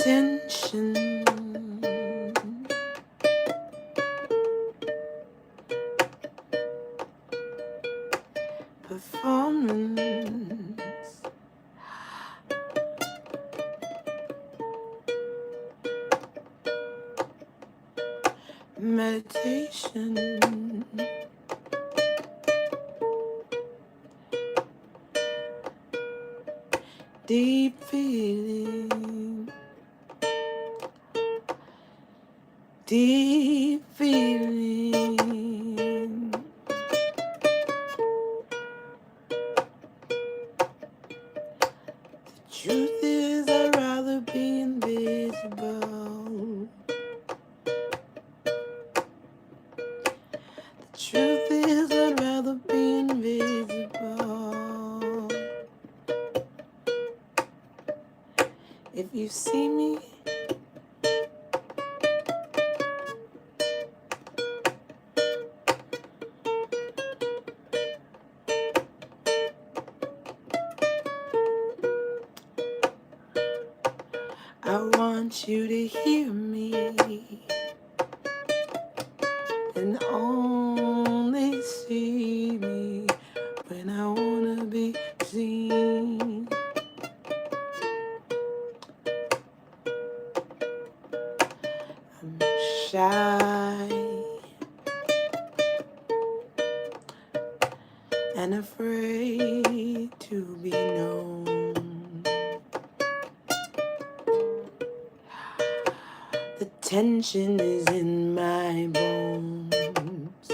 attention, performance, meditation, deep feeling, deep feeling. The truth is I'd rather be invisible. The truth is I'd rather be invisible. If you see me, I want you to hear me and only see me when I wanna be seen. I'm shy and afraid to be known. The tension is in my bones,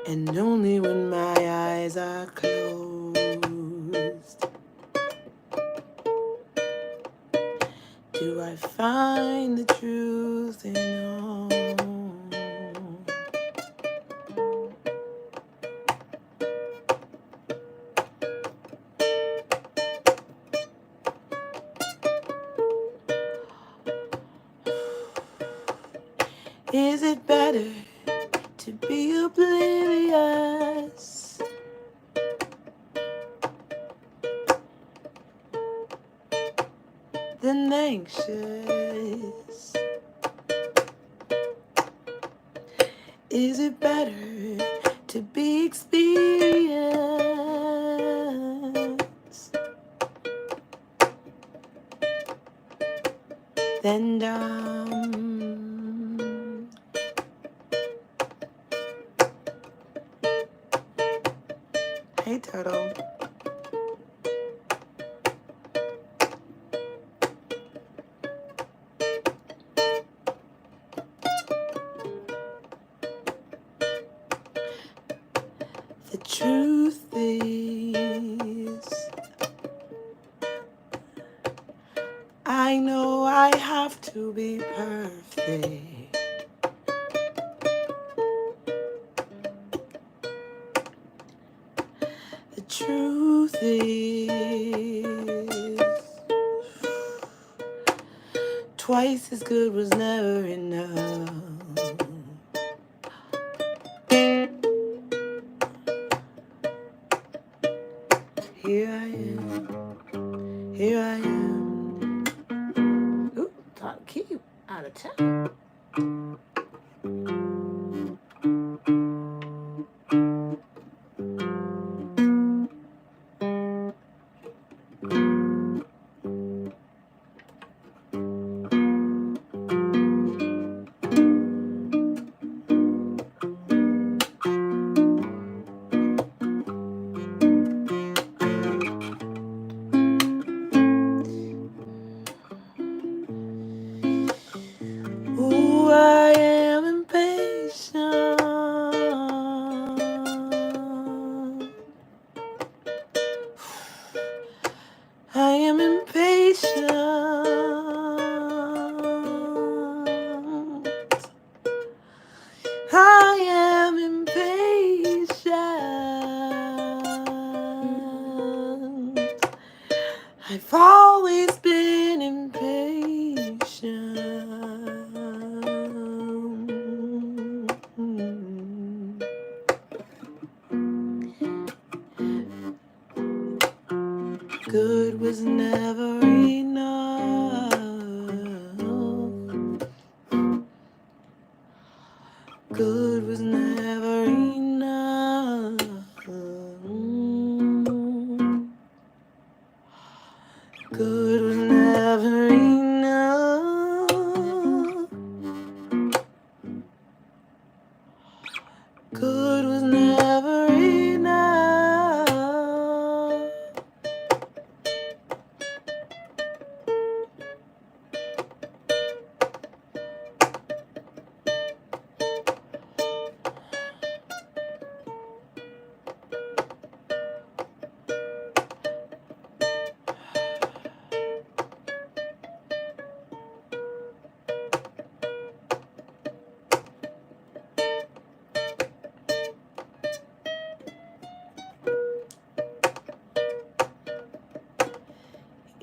and only when my eyes are closed do I find the truth in all. Is it better to be oblivious than anxious? Is it better to be experienced than dumb? Hey, Turtle. The truth is, I know I have to be perfect. The truth is, twice as good was never enough. Here I am, here I am. Ooh, thought keep out of town. Ooh, I am impatient. I am impatient. I am impatient. I've always been impatient. Good was never enough. Good was never enough. Good was never enough. Good was never enough.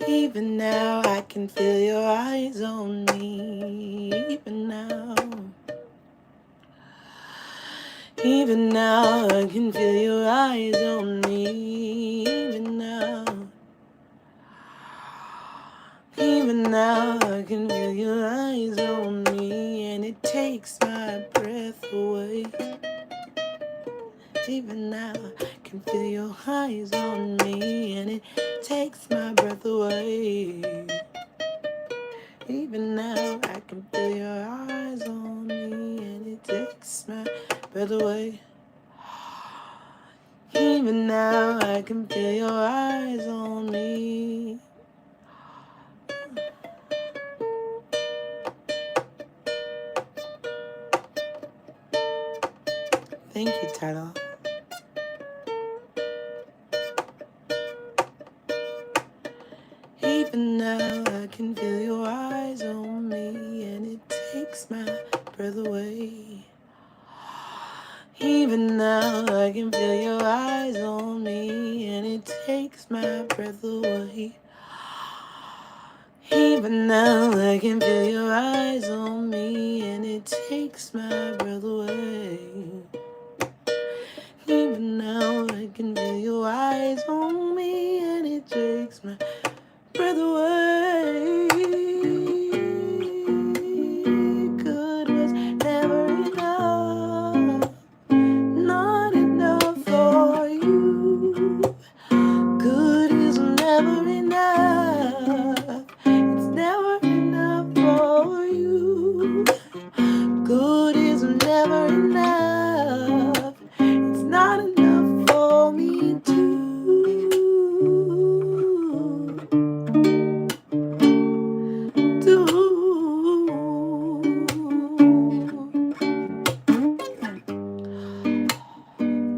Even now I can feel your eyes on me. Even now I can feel your eyes on me. Even now I can feel your eyes on me, and it takes my breath away. Even now I can feel your eyes on me, and it takes my breath away. Even now I can feel your eyes on me, and it takes my breath away. Even now I can feel your eyes on me. Thank you, Title. Even now I can feel your eyes on me, and it takes my breath away. Even now I can feel your eyes on me, and it takes my breath away. Even now I can feel your eyes on me, and it takes my breath away. Even now I can feel your eyes on me, and it takes my breath away. Good was never enough, not enough for you. Good is never enough, it's never enough for you. Good is never enough, it's not enough for me too.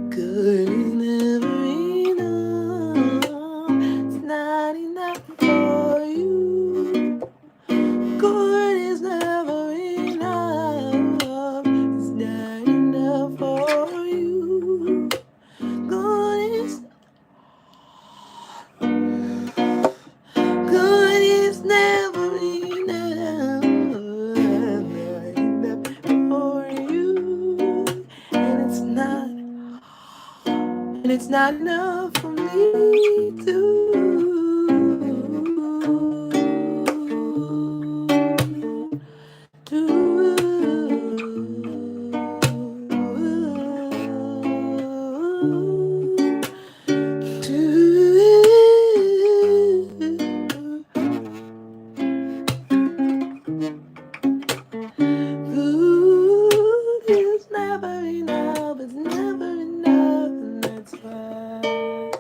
Good is never enough, it's not enough for you. Good is never enough, it's not enough for you. Good is never enough, not enough for you. And it's not enough for me too. Food is never enough, it's never enough, and that's why.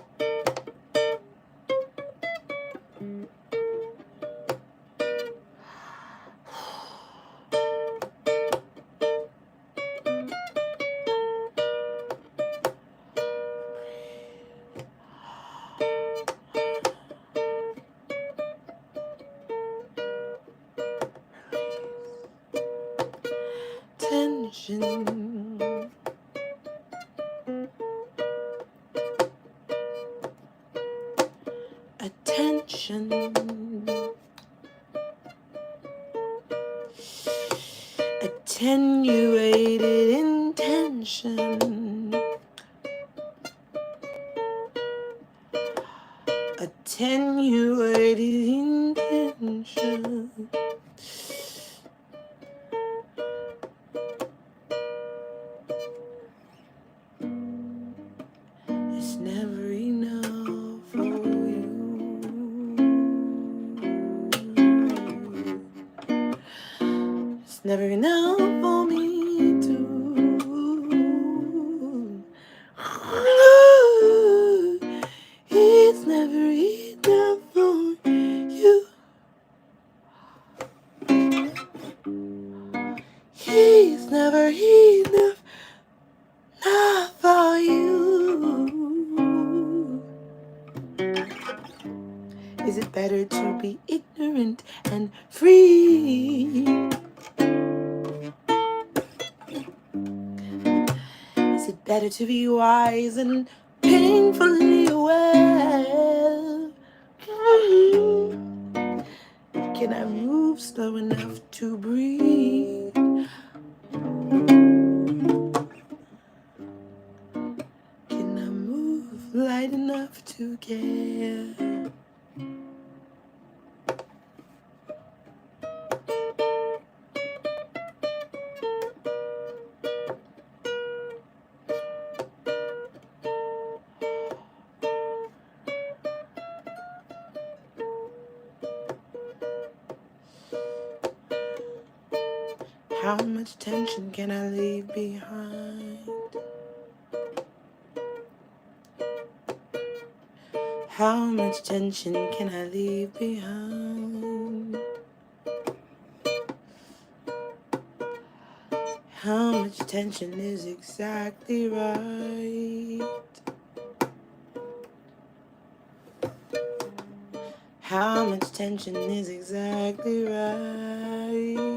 Tension. Attention. Attenuated intention. attenuated intention. It's never enough for you. It's never enough for me too. It's never enough for you. It's never enough, not for you. Is it better to be ignorant and free? Is it better to be wise and painfully aware? Can I move slow enough to breathe? Can I move light enough to care? How much tension can I leave behind? How much tension can I leave behind? How much tension is exactly right? How much tension is exactly right?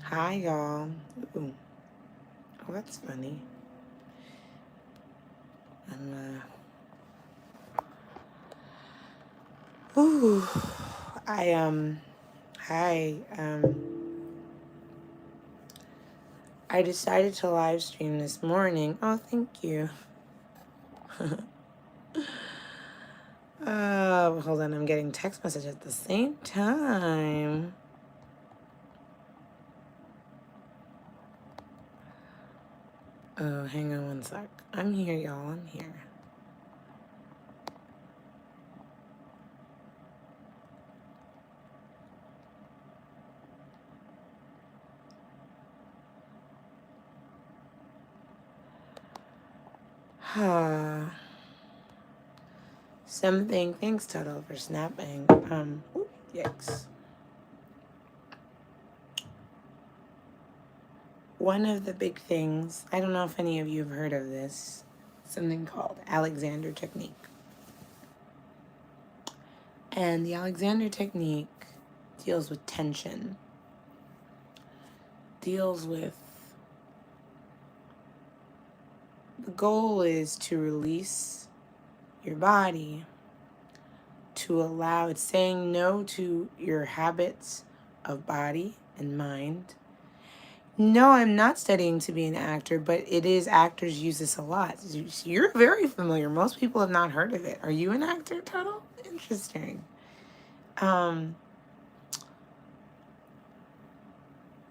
Hi, y'all. Ooh. Oh, that's funny. I decided to live stream this morning. Oh, thank you. Hold on, I'm getting text message at the same time. Oh, hang on one sec. I'm here, y'all. I'm here. Something. Thanks, Tuttle, for snapping. Yikes. One of the big things, I don't know if any of you have heard of this, something called Alexander Technique. And the Alexander Technique deals with tension, deals with, the goal is to release your body, to allow, it's saying no to your habits of body and mind. No, I'm not studying to be an actor, but it is, actors use this a lot. You're very familiar. Most people have not heard of it. Are you an actor, Tuttle? Interesting.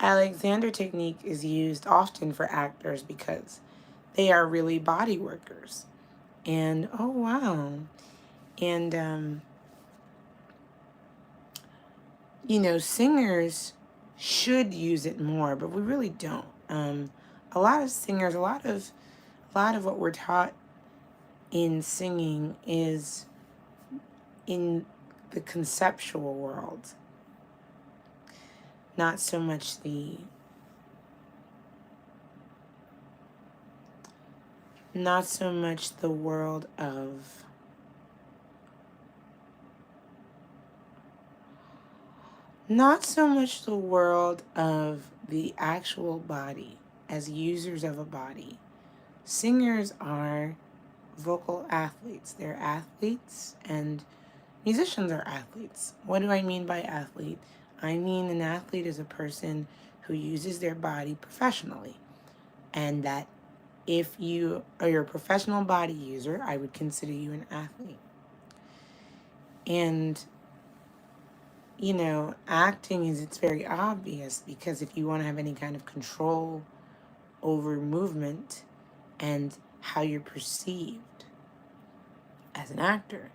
Alexander Technique is used often for actors because they are really body workers. And, oh, wow. And, you know, singers should use it more, but we really don't. A lot of singers, a lot of what we're taught in singing is in the conceptual world, not so much the world of the actual body as users of a body. Singers are vocal athletes. They're athletes, and musicians are athletes. What do I mean by athlete? I mean an athlete is a person who uses their body professionally. And that if you are a professional body user, I would consider you an athlete. And, acting it's very obvious, because if you want to have any kind of control over movement and how you're perceived as an actor,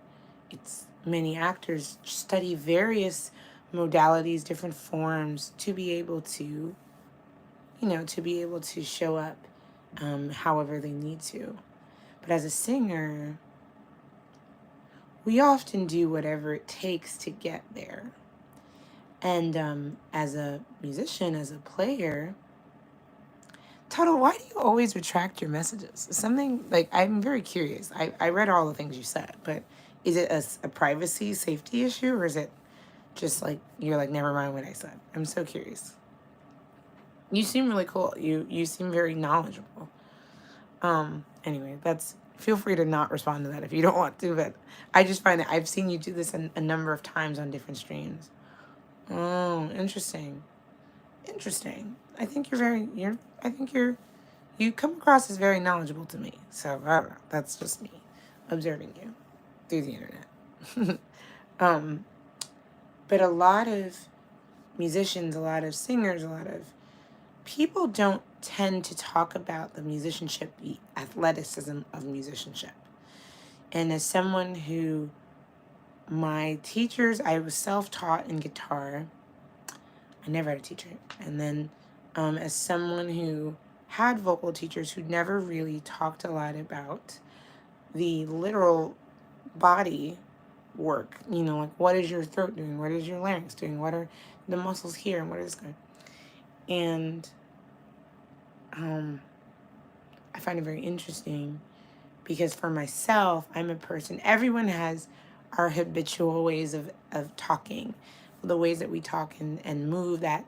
it's many actors study various modalities, different forms to be able to, show up however they need to. But as a singer, we often do whatever it takes to get there. And as a musician, as a player, Tuttle, why do you always retract your messages? Something like, I'm very curious. I read all the things you said, but is it a privacy safety issue, or is it just like you're like, never mind what I said? I'm so curious. You seem really cool. You seem very knowledgeable. Anyway, feel free to not respond to that if you don't want to, but I just find that I've seen you do this a number of times on different streams. Oh, interesting. Interesting. I think you come across as very knowledgeable to me. So I don't know. That's just me observing you through the internet. But a lot of musicians, a lot of singers, a lot of people don't tend to talk about the musicianship, the athleticism of musicianship. And as someone who, my teachers, I was self-taught in guitar. I never had a teacher. And then as someone who had vocal teachers who never really talked a lot about the literal body work, like what is your throat doing? What is your larynx doing? What are the muscles here? And what is going? And I find it very interesting, because for myself, I'm a person, everyone has our habitual ways of talking, the ways that we talk and move that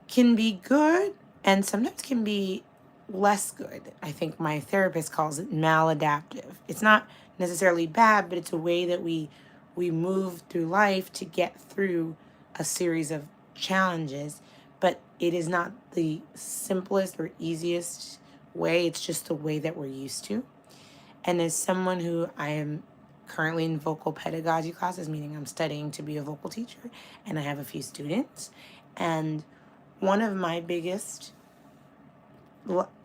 can be good and sometimes can be less good. I think my therapist calls it maladaptive. It's not necessarily bad, but it's a way that we move through life to get through a series of challenges, but it is not the simplest or easiest way. It's just the way that we're used to. And as someone who I am currently in vocal pedagogy classes, meaning I'm studying to be a vocal teacher, and I have a few students, and one of my biggest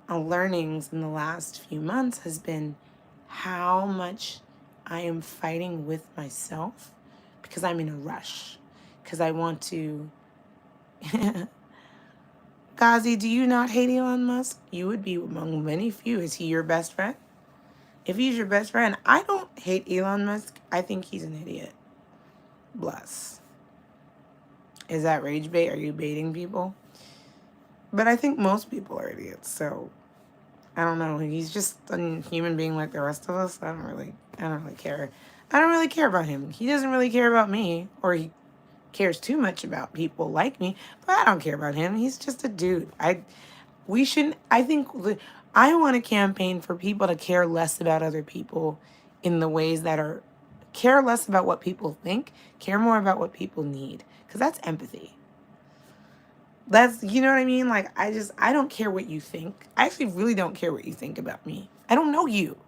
learnings in the last few months has been how much I am fighting with myself, because I'm in a rush, because I want to... Ghazi, do you not hate Elon Musk? You would be among many few. Is he your best friend? If he's your best friend, I don't hate Elon Musk. I think he's an idiot. Bless. Is that rage bait? Are you baiting people? But I think most people are idiots, so I don't know. He's just a human being like the rest of us. I don't really care. I don't really care about him. He doesn't really care about me, or he cares too much about people like me, but I don't care about him. He's just a dude. I want to campaign for people to care less about other people in the ways that are, care less about what people think, care more about what people need, because that's empathy. That's, you know what I mean? Like, I don't care what you think. I actually really don't care what you think about me. I don't know you,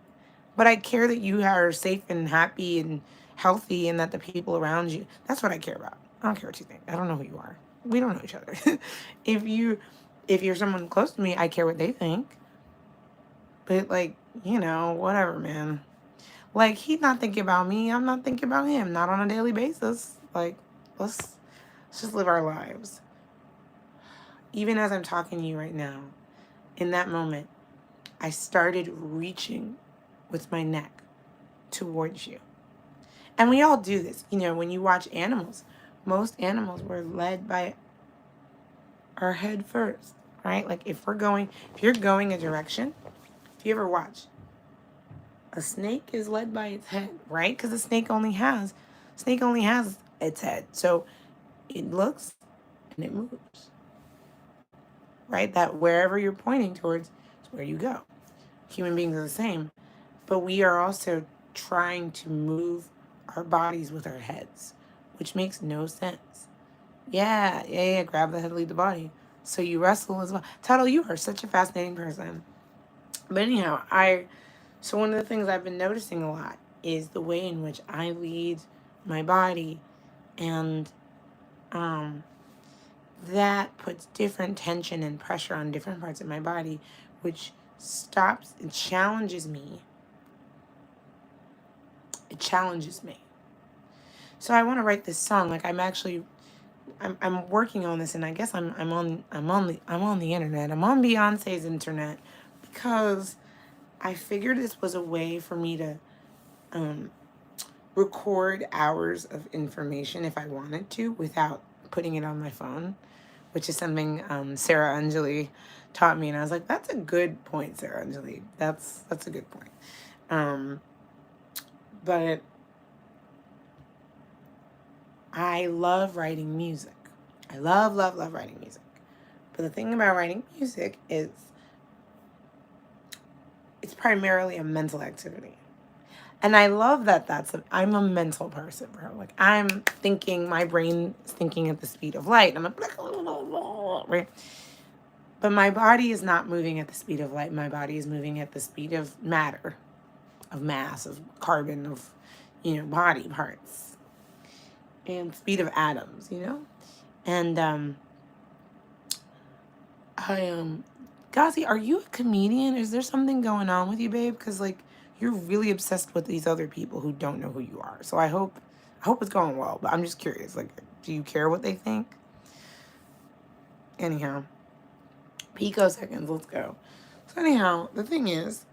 but I care that you are safe and happy and healthy, and that the people around you, that's what I care about. I don't care what you think. I don't know who you are. We don't know each other. If you're someone close to me, I care what they think. But like, whatever, man. Like, he's not thinking about me. I'm not thinking about him. Not on a daily basis. Like, let's just live our lives. Even as I'm talking to you right now, in that moment, I started reaching with my neck towards you. And we all do this. When you watch animals, most animals were led by our head first, right? Like, if you're going a direction, if you ever watch, a snake is led by its head, right? Because the snake only has its head. So it looks and it moves, right? That wherever you're pointing towards is where you go. Human beings are the same, but we are also trying to move our bodies with our heads, which makes no sense. Yeah, grab the head, lead the body. So you wrestle as well. Tuttle, you are such a fascinating person. But anyhow, so one of the things I've been noticing a lot is the way in which I lead my body, and um, that puts different tension and pressure on different parts of my body, which stops and challenges me. It challenges me. So I want to write this song. Like I'm working on this, and I guess I'm on the internet. I'm on Beyonce's internet because I figured this was a way for me to record hours of information if I wanted to without putting it on my phone, which is something Sarah Anjali taught me, and I was like, "That's a good point, Sarah Anjali. That's a good point." But I love writing music. I love writing music. But the thing about writing music is it's primarily a mental activity. And I love that I'm a mental person, bro. Like, I'm thinking, my brain is thinking at the speed of light. I'm like, right? But my body is not moving at the speed of light. My body is moving at the speed of matter, of mass, of carbon, of, body parts. And speed of atoms, And, Gazi, are you a comedian? Is there something going on with you, babe? Because, like, you're really obsessed with these other people who don't know who you are. So I hope it's going well. But I'm just curious. Like, do you care what they think? Anyhow, picoseconds. Let's go. So anyhow, the thing is,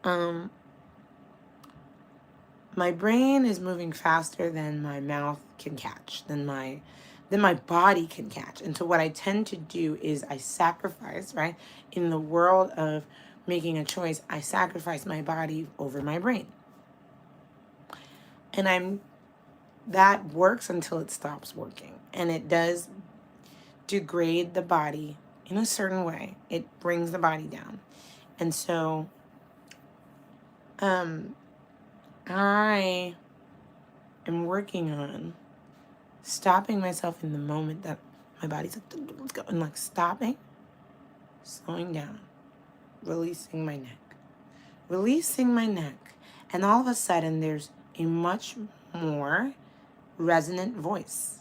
my brain is moving faster than my mouth can catch, than my body can catch. And so what I tend to do is I sacrifice, right? In the world of making a choice, I sacrifice my body over my brain. And that works until it stops working. And it does degrade the body in a certain way. It brings the body down. And so I am working on stopping myself in the moment that my body's like, let's go. And like stopping, slowing down, releasing my neck. And all of a sudden there's a much more resonant voice.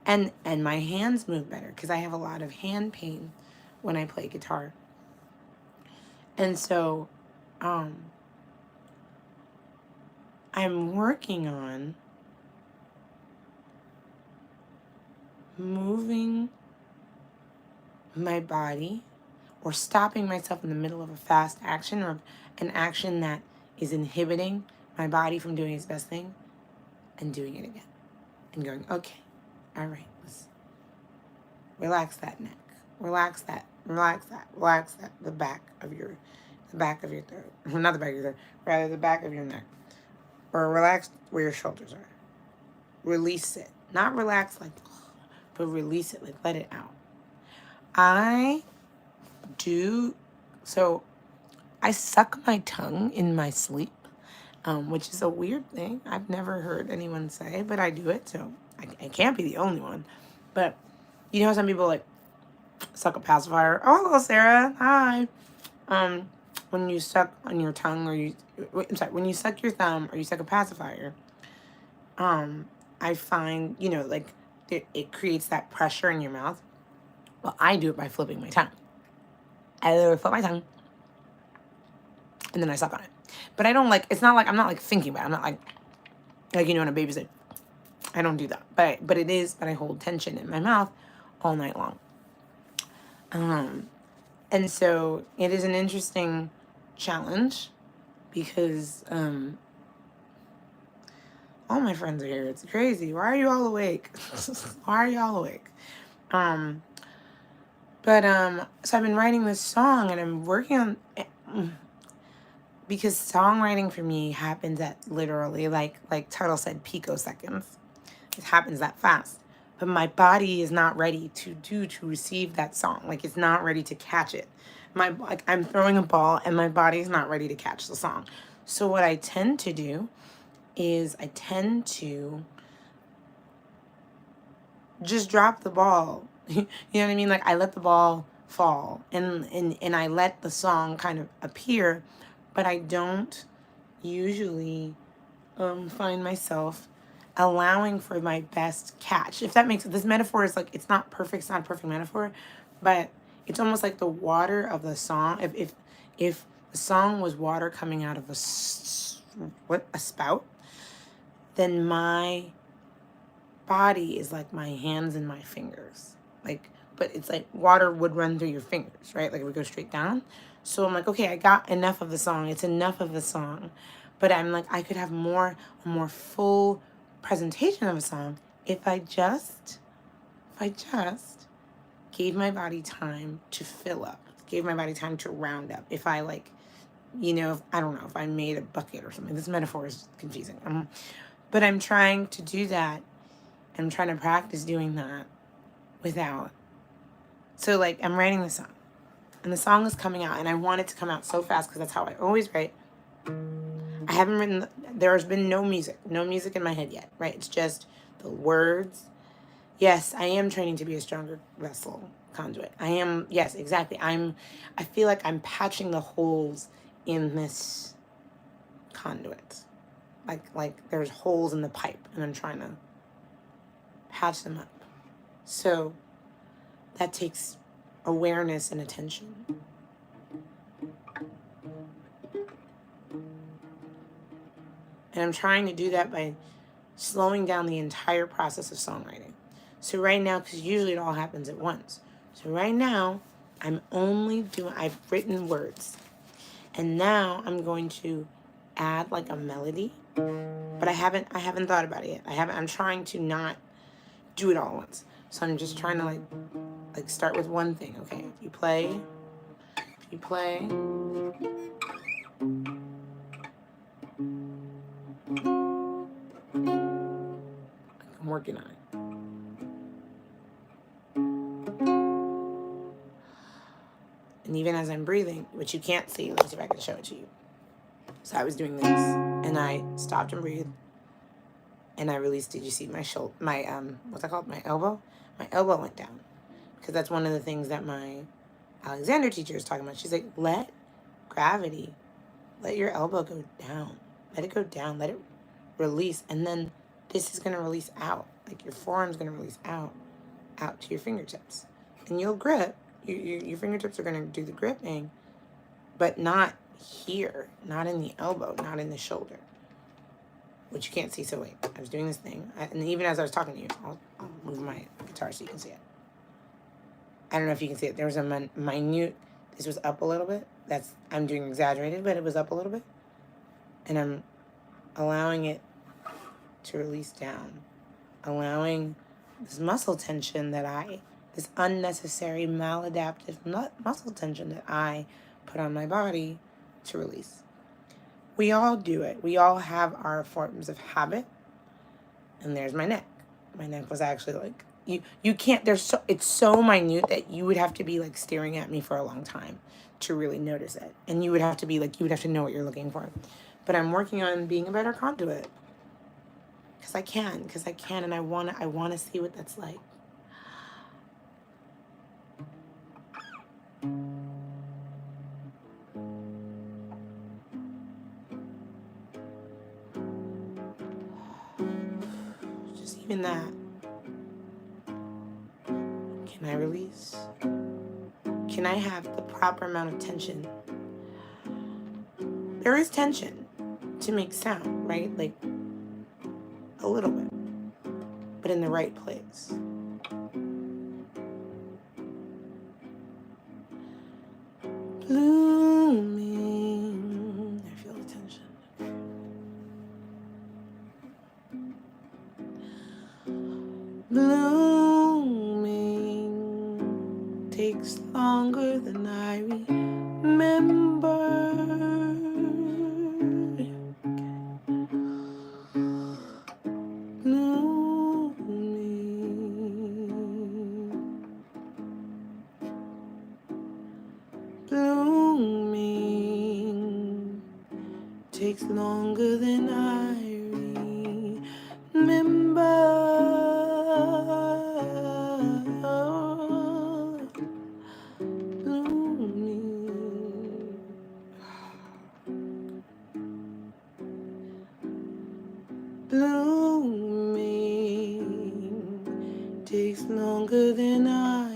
And my hands move better because I have a lot of hand pain when I play guitar. And so I'm working on moving my body or stopping myself in the middle of a fast action or an action that is inhibiting my body from doing its best thing and doing it again and going, okay, all right, let's relax that neck, relax that, the back of your throat, not the back of your throat, rather the back of your neck, or relax where your shoulders are. Release it, not relax like, but release it, like let it out. I suck my tongue in my sleep, which is a weird thing. I've never heard anyone say, but I do it, so I can't be the only one. But you know how some people like suck a pacifier? Oh, hello, Sarah. Hi. When you suck on your tongue when you suck your thumb or you suck a pacifier, I find, like it creates that pressure in your mouth. Well, I do it by flipping my tongue. I literally flip my tongue and then I suck on it. But I don't it's not like, I'm not like thinking about it. I'm not like when a baby's like, I don't do that. But I hold tension in my mouth all night long. And so it is an interesting challenge because all my friends are here. It's crazy. Why are you all awake? Why are you all awake? So I've been writing this song and I'm working on because songwriting for me happens at literally like Tuttle said, picoseconds. It happens that fast. But my body is not ready to receive that song. Like it's not ready to catch it. I'm throwing a ball and my body is not ready to catch the song. So what I tend to do is I tend to just drop the ball. You know what I mean? Like I let the ball fall, and I let the song kind of appear, but I don't usually find myself allowing for my best catch. If that makes sense. This metaphor is like, it's not perfect, it's not a perfect metaphor, but it's almost like the water of the song. If the song was water coming out of a spout, then my body is like my hands and my fingers. Like, but it's like water would run through your fingers, right? Like it would go straight down. So I'm like, okay, I got enough of the song. It's enough of the song. But I'm like, I could have a more full presentation of a song if I just gave my body time to fill up, gave my body time to round up. If I like, I don't know, if I made a bucket or something. This metaphor is confusing. But I'm trying to do that. I'm trying to practice doing that without. So like, I'm writing the song, and the song is coming out, and I want it to come out so fast because that's how I always write. I haven't written, there's been no music in my head yet, right? It's just the words. Yes, I am training to be a stronger vessel, conduit. I am, yes, exactly. I feel like I'm patching the holes in this conduit. Like there's holes in the pipe, and I'm trying to patch them up. So that takes awareness and attention. And I'm trying to do that by slowing down the entire process of songwriting. So right now, because usually it all happens at once. So right now, I've written words. And now I'm going to add like a melody. But I haven't thought about it yet. I'm trying to not do it all at once. So I'm just trying to like start with one thing. Okay, if you play. I'm working on it. And even as I'm breathing, which you can't see, let me see if I can show it to you. So I was doing this, and I stopped and breathed, and I released. Did you see my shoulder? My what's that called? My elbow. My elbow went down, because that's one of the things that my Alexander teacher is talking about. She's like, let gravity, let your elbow go down. Let it go down. Let it release, and then this is gonna release out. Like your forearm's gonna release out to your fingertips, and you'll grip. Your fingertips are gonna do the gripping, but not here, not in the elbow, not in the shoulder, which you can't see. So wait, I was doing this thing, and even as I was talking to you, I'll move my guitar so you can see it. I don't know if you can see it. There was a minute, this was up a little bit. I'm doing exaggerated, but it was up a little bit. And I'm allowing it to release down, allowing this muscle tension this unnecessary maladaptive muscle tension that I put on my body to release. We all do it. We all have our forms of habit. And there's my neck. My neck was actually like, you can't, it's so minute that you would have to be like staring at me for a long time to really notice it. And you would have to know what you're looking for. But I'm working on being a better conduit. Because I can, and I want to see what that's like. Just even that. Can I release? Can I have the proper amount of tension? There is tension to make sound, right? Like a little bit, but in the right place. Blooming. I feel the tension. Blooming takes longer than I remember. Blooming takes longer than I remember. longer than I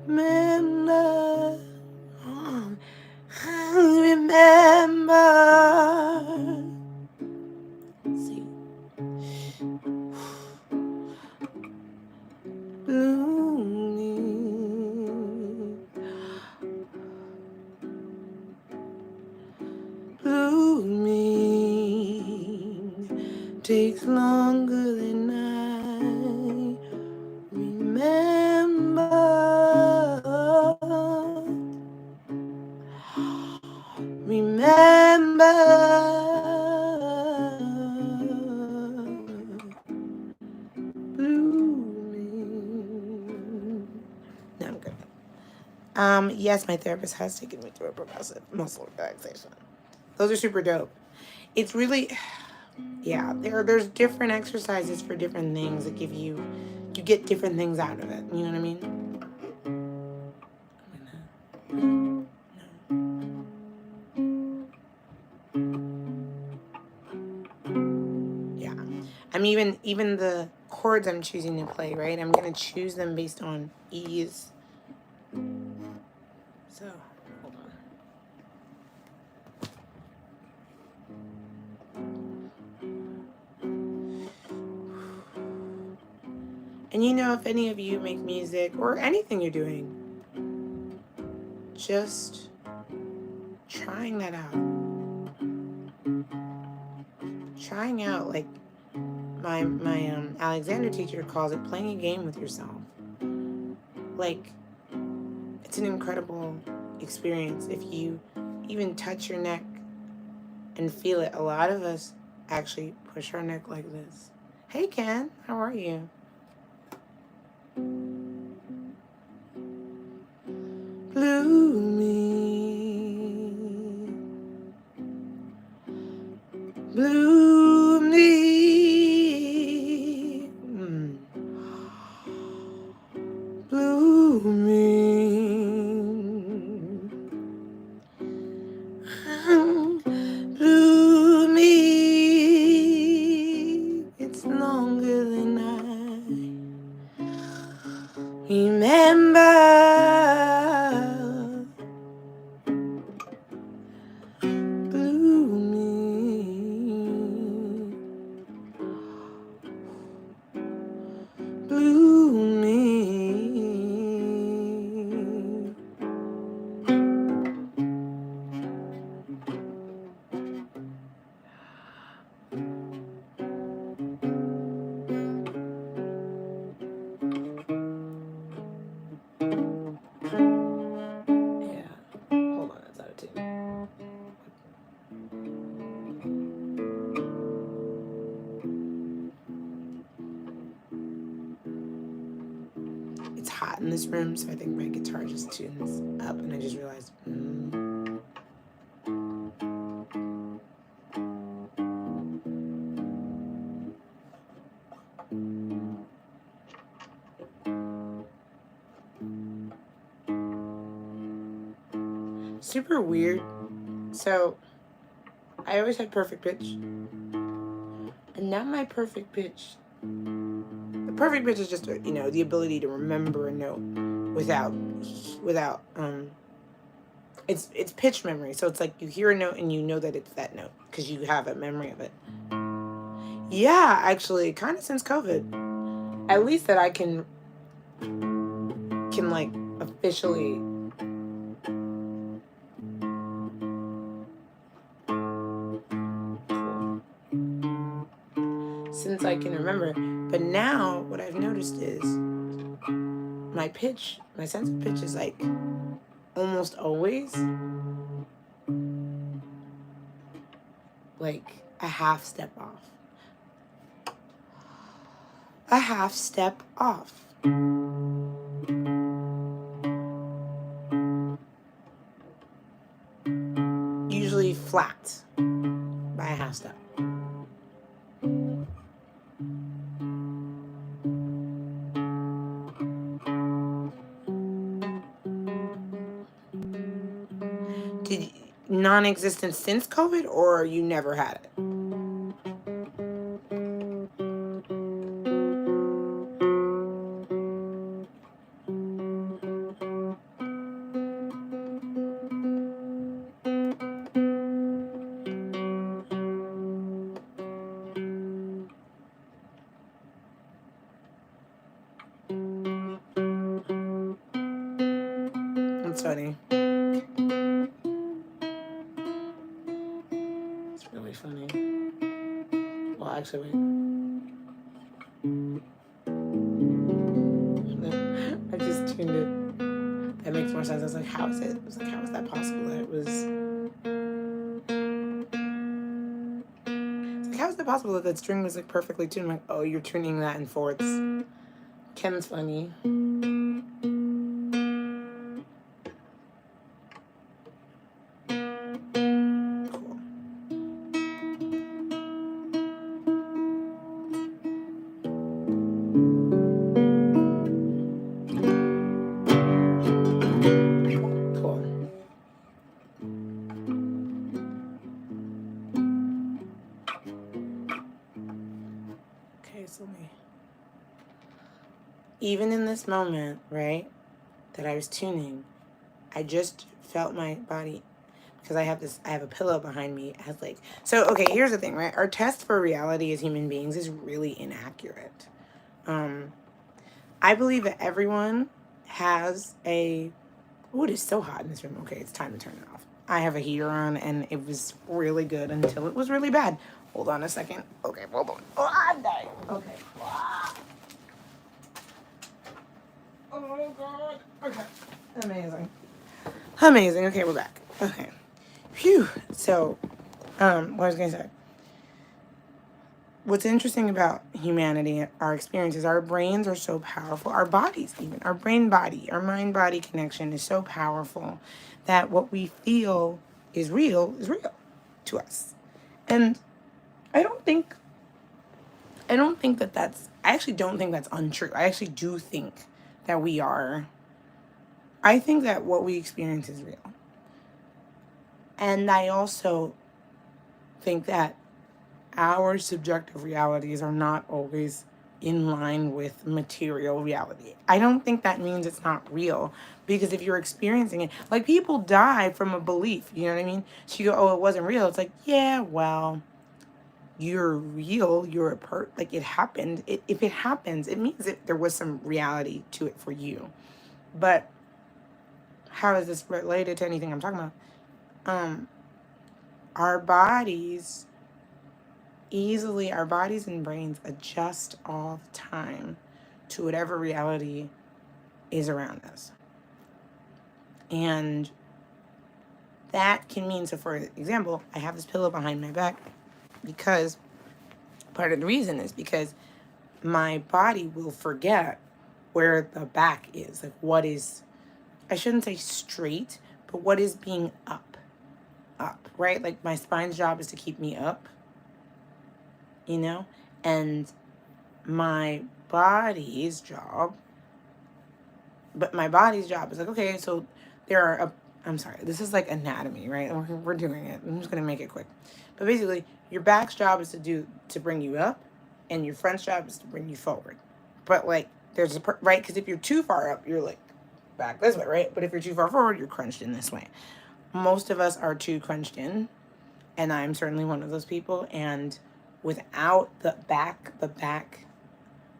remember. I remember. See. Blooming. Blooming takes longer than I remember. Remember. Blooming. No, I'm good. Yes, my therapist has taken me through a progressive muscle relaxation. Those are super dope. It's really, yeah, there's different exercises for different things that give you get different things out of it. You know what I mean? Yeah. I'm even the chords I'm choosing to play, right? I'm gonna choose them based on ease. So, hold on. And you know, if any of you make music or anything you're doing, just trying that out. Trying out, like my Alexander teacher calls it, playing a game with yourself. Like, it's an incredible experience if you even touch your neck and feel it. A lot of us actually push our neck like this. Hey Ken, how are you? Blooming, blooming, blooming, blooming. It's longer than I remember. Blooming. Yeah. Hold on, that's out of tune. It's hot in this room, so I think my guitar just tunes up, and I just realized. Super weird. So, I always had perfect pitch, and now my perfect pitch. The perfect pitch is just the ability to remember a note without it's pitch memory. So it's like you hear a note and you know that it's that note because you have a memory of it. Yeah, actually, kind of since COVID, at least that I can like officially. Since I can remember. But now what I've noticed is my sense of pitch is like almost always like a half step off. A half step off. Usually flat by a half step. Non-existent since COVID, or you never had it? That's funny. It's really funny. Well, actually, wait. I just tuned it. That makes more sense. I was like, how is it? I was like, how is that possible? That it was. It's like, how is it possible that that string was like perfectly tuned? I'm like, oh, you're tuning that in fourths. Ken's funny. Cool. Cool. Okay, so let me. Even in this moment, right, that I was tuning, I just felt my body, because I have a pillow behind me. It has like, so, okay, here's the thing, right? Our test for reality as human beings is really inaccurate. I believe that everyone has a, oh, it is so hot in this room. Okay, it's time to turn it off. I have a heater on and it was really good until it was really bad. Hold on a second. Okay, hold on. Oh, I'm dying. Okay. Oh, God. Okay. Amazing. Amazing. Okay, we're back. Okay. Phew. So, what I was going to say. What's interesting about humanity, our experiences, our brains are so powerful. Our bodies, even our our mind body connection is so powerful that what we feel is real to us. And I don't think that I actually don't think that's untrue. I actually do think that I think that what we experience is real. And I also think that our subjective realities are not always in line with material reality. I don't think that means it's not real, because if you're experiencing it, like people die from a belief, you know what I mean? So you go, oh, it wasn't real. It's like, yeah, well, you're real. You're like it happened. If it happens, it means that there was some reality to it for you. But how is this related to anything I'm talking about? Our bodies and brains adjust all the time to whatever reality is around us. And that can mean, so for example, I have this pillow behind my back because part of the reason is because my body will forget where the back is. Like what is, I shouldn't say straight, but what is being up, right? Like my spine's job is to keep me up, you know? And my body's job is like, okay, so there are, I'm sorry, this is like anatomy, right? We're doing it. I'm just going to make it quick. But basically, your back's job is to bring you up, and your front's job is to bring you forward. But like, there's right? Because if you're too far up, you're like back this way, right? But if you're too far forward, you're crunched in this way. Most of us are too crunched in, and I'm certainly one of those people. And without the back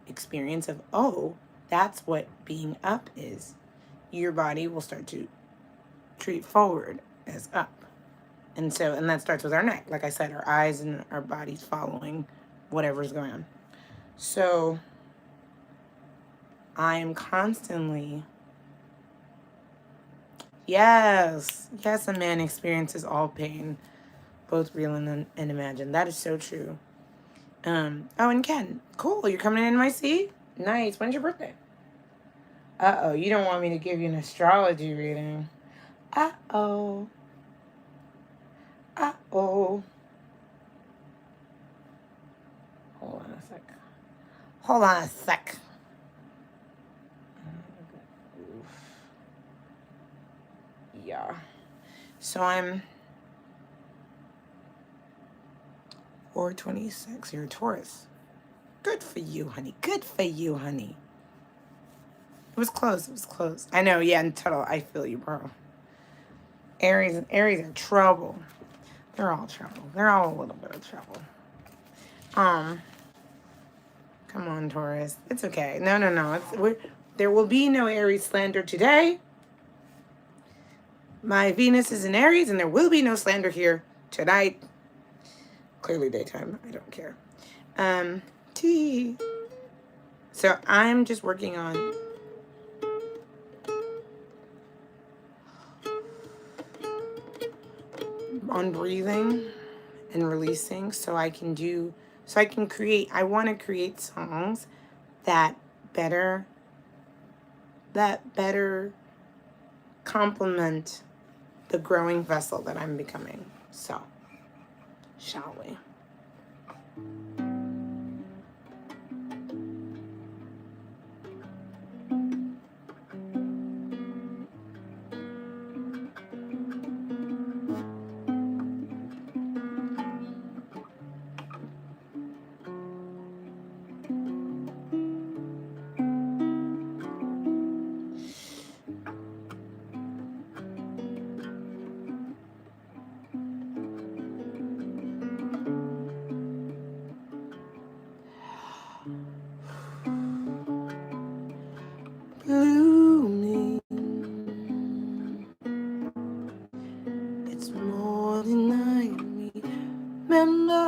experience of, oh, that's what being up is, your body will start to treat forward as up. And that starts with our neck. Like I said, our eyes and our bodies following whatever's going on. So I am constantly, yes, a man experiences all pain, both real and imagined. That is so true. Oh, and Ken, cool, you're coming in NYC? Nice. When's your birthday? Uh-oh, you don't want me to give you an astrology reading. Uh-oh. Uh-oh. Hold on a sec. Yeah. So I'm 426. You're a Taurus. Good for you, honey. Good for you, honey. It was close. I know, yeah, in total, I feel you, bro. Aries are trouble. They're all trouble. They're all a little bit of trouble. Come on, Taurus. It's okay. No. There will be no Aries slander today. My Venus is in Aries, and there will be no slander here tonight. Clearly daytime. I don't care. Tea. So I'm just working on breathing and releasing so I can create, I want to create songs that better complement the growing vessel that I'm becoming. So, shall we? Blooming, it's more than I remember.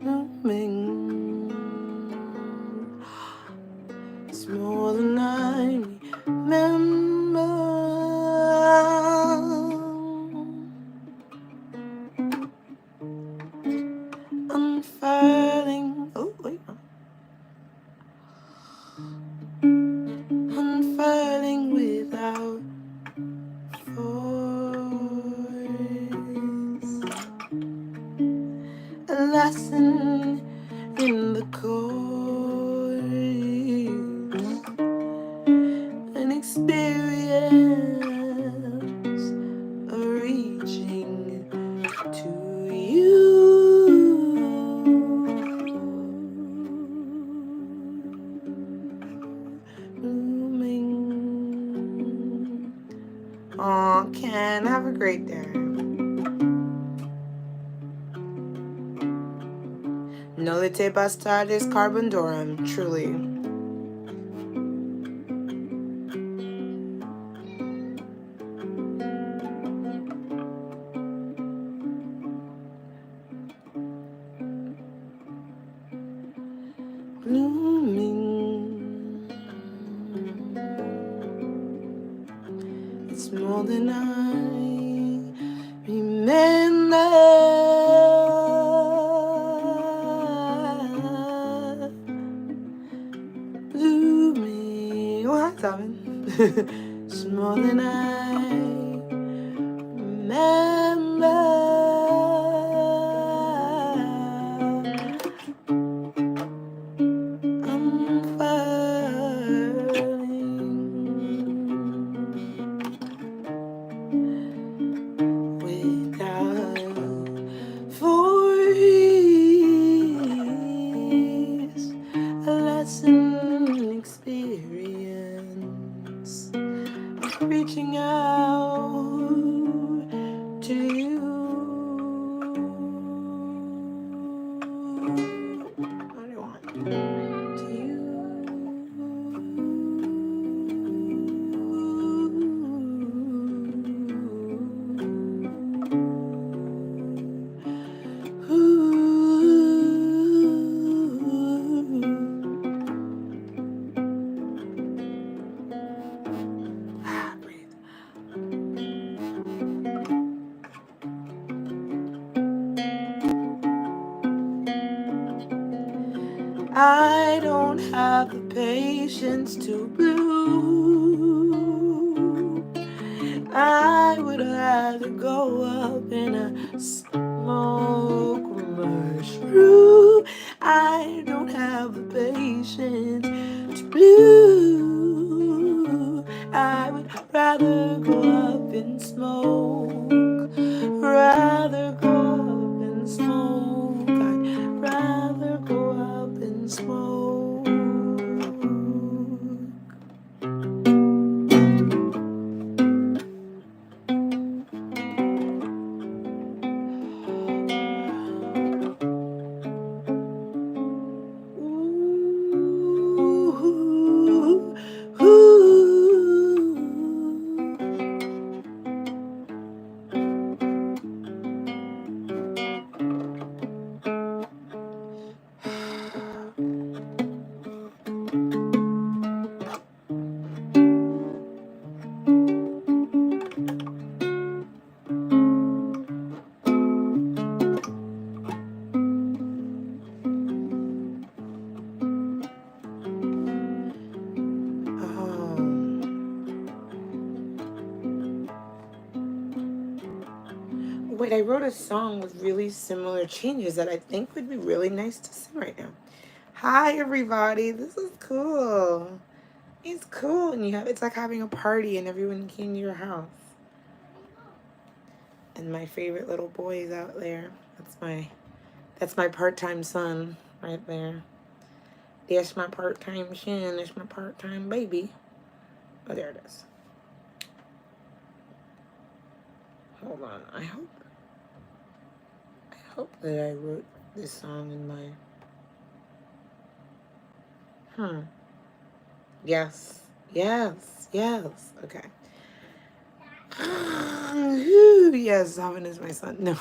Blooming, it's more than I remember. Unfurling, oh wait, unfurling without force, a lesson in the course, an experience of reaching to you. Aw, Ken, have a great day. Nolite bastardes carbondorum, truly. Blooming, it's more than I remember. Blooming, oh hi Simon. It's more than I remember. Reaching out to you. What do you want? To you. I don't have the patience to bloom. I would rather go up in a smoke mushroom. I don't have the patience to bloom. I would rather go up in smoke. Rather go up in smoke. I'd rather go up in smoke. Ooh. But I wrote a song with really similar changes that I think would be really nice to sing right now. Hi everybody, this is cool. It's cool, and it's like having a party and everyone came to your house. And my favorite little boy is out there. That's my part-time son right there. That's my part-time son. That's my part-time baby. Oh, there it is. Hold on. I hope that I wrote this song in my... Yes. Okay. Yes, Alvin is my son. No.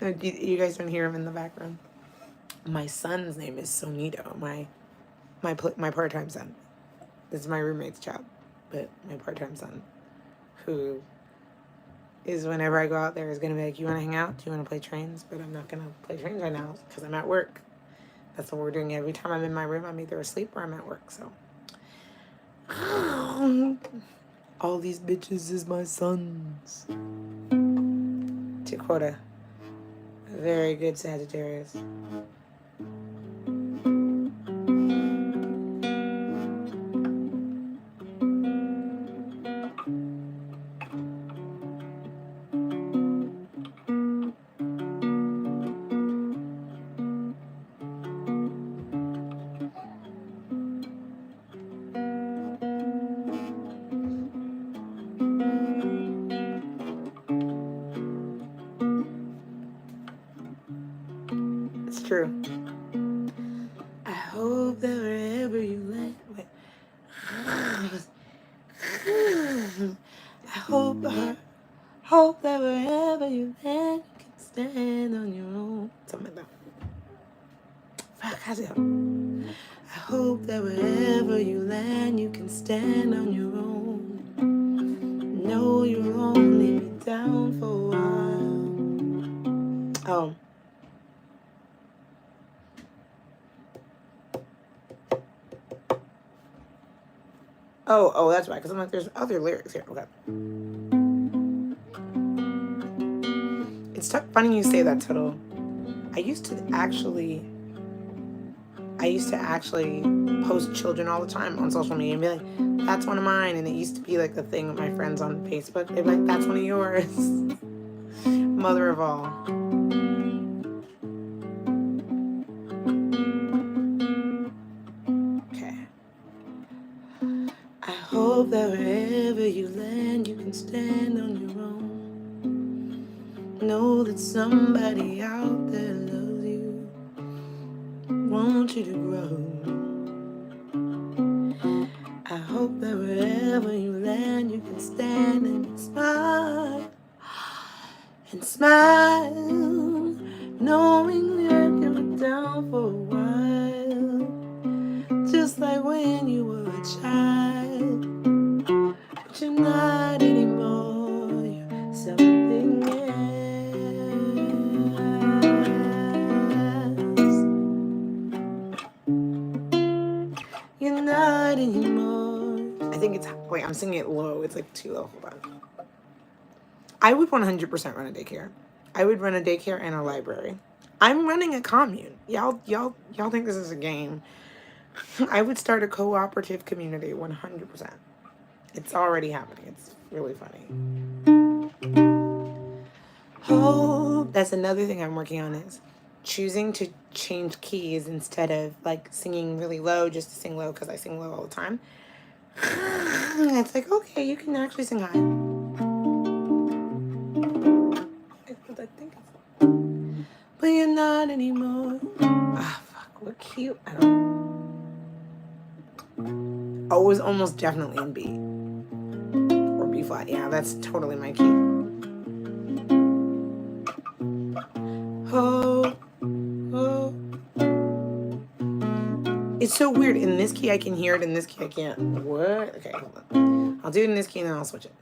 No, you guys don't hear him in the background. My son's name is Sonito. My part-time son. This is my roommate's child, but my part-time son, who is, whenever I go out there, is gonna be like, "You want to hang out? Do you want to play trains?" But I'm not gonna play trains right now because I'm at work. That's what we're doing every time I'm in my room. I'm either asleep or I'm at work. So all these bitches is my sons. To quote a very good Sagittarius. It's true. I hope that wherever you land, I hope that wherever you land, you can stand on your own. Something like that. I hope that wherever you land, you can stand on your own. Know you'll only be down for a while. Oh, that's right. Because I'm like, there's other lyrics here. Okay. It's funny you say that, Tuttle. I used to actually post children all the time on social media and be like, "That's one of mine." And it used to be like the thing with my friends on Facebook. They'd be like, "That's one of yours." Mother of all. I hope that wherever you land, you can stand on your own. Know that somebody out there loves you, wants you to grow. I hope that wherever you land, you can stand and smile. And smile, knowing that you were down for a while. Just like when you were a child, but you're not anymore, you're something else. You're not anymore. I think it's, wait, I'm singing it low, it's like too low, hold on. I would 100% run a daycare. I would run a daycare and a library. I'm running a commune. Y'all think this is a game. I would start a cooperative community 100%. It's already happening. It's really funny. Oh, that's another thing I'm working on is choosing to change keys instead of like singing really low just to sing low because I sing low all the time. It's like, okay, you can actually sing high. I think it's... But you're not anymore. Ah, fuck, what cute. I don't... Oh, it was almost definitely in B. Or B flat. Yeah, that's totally my key. Oh. It's so weird. In this key I can hear it, in this key I can't. What? Okay, hold on. I'll do it in this key and then I'll switch it.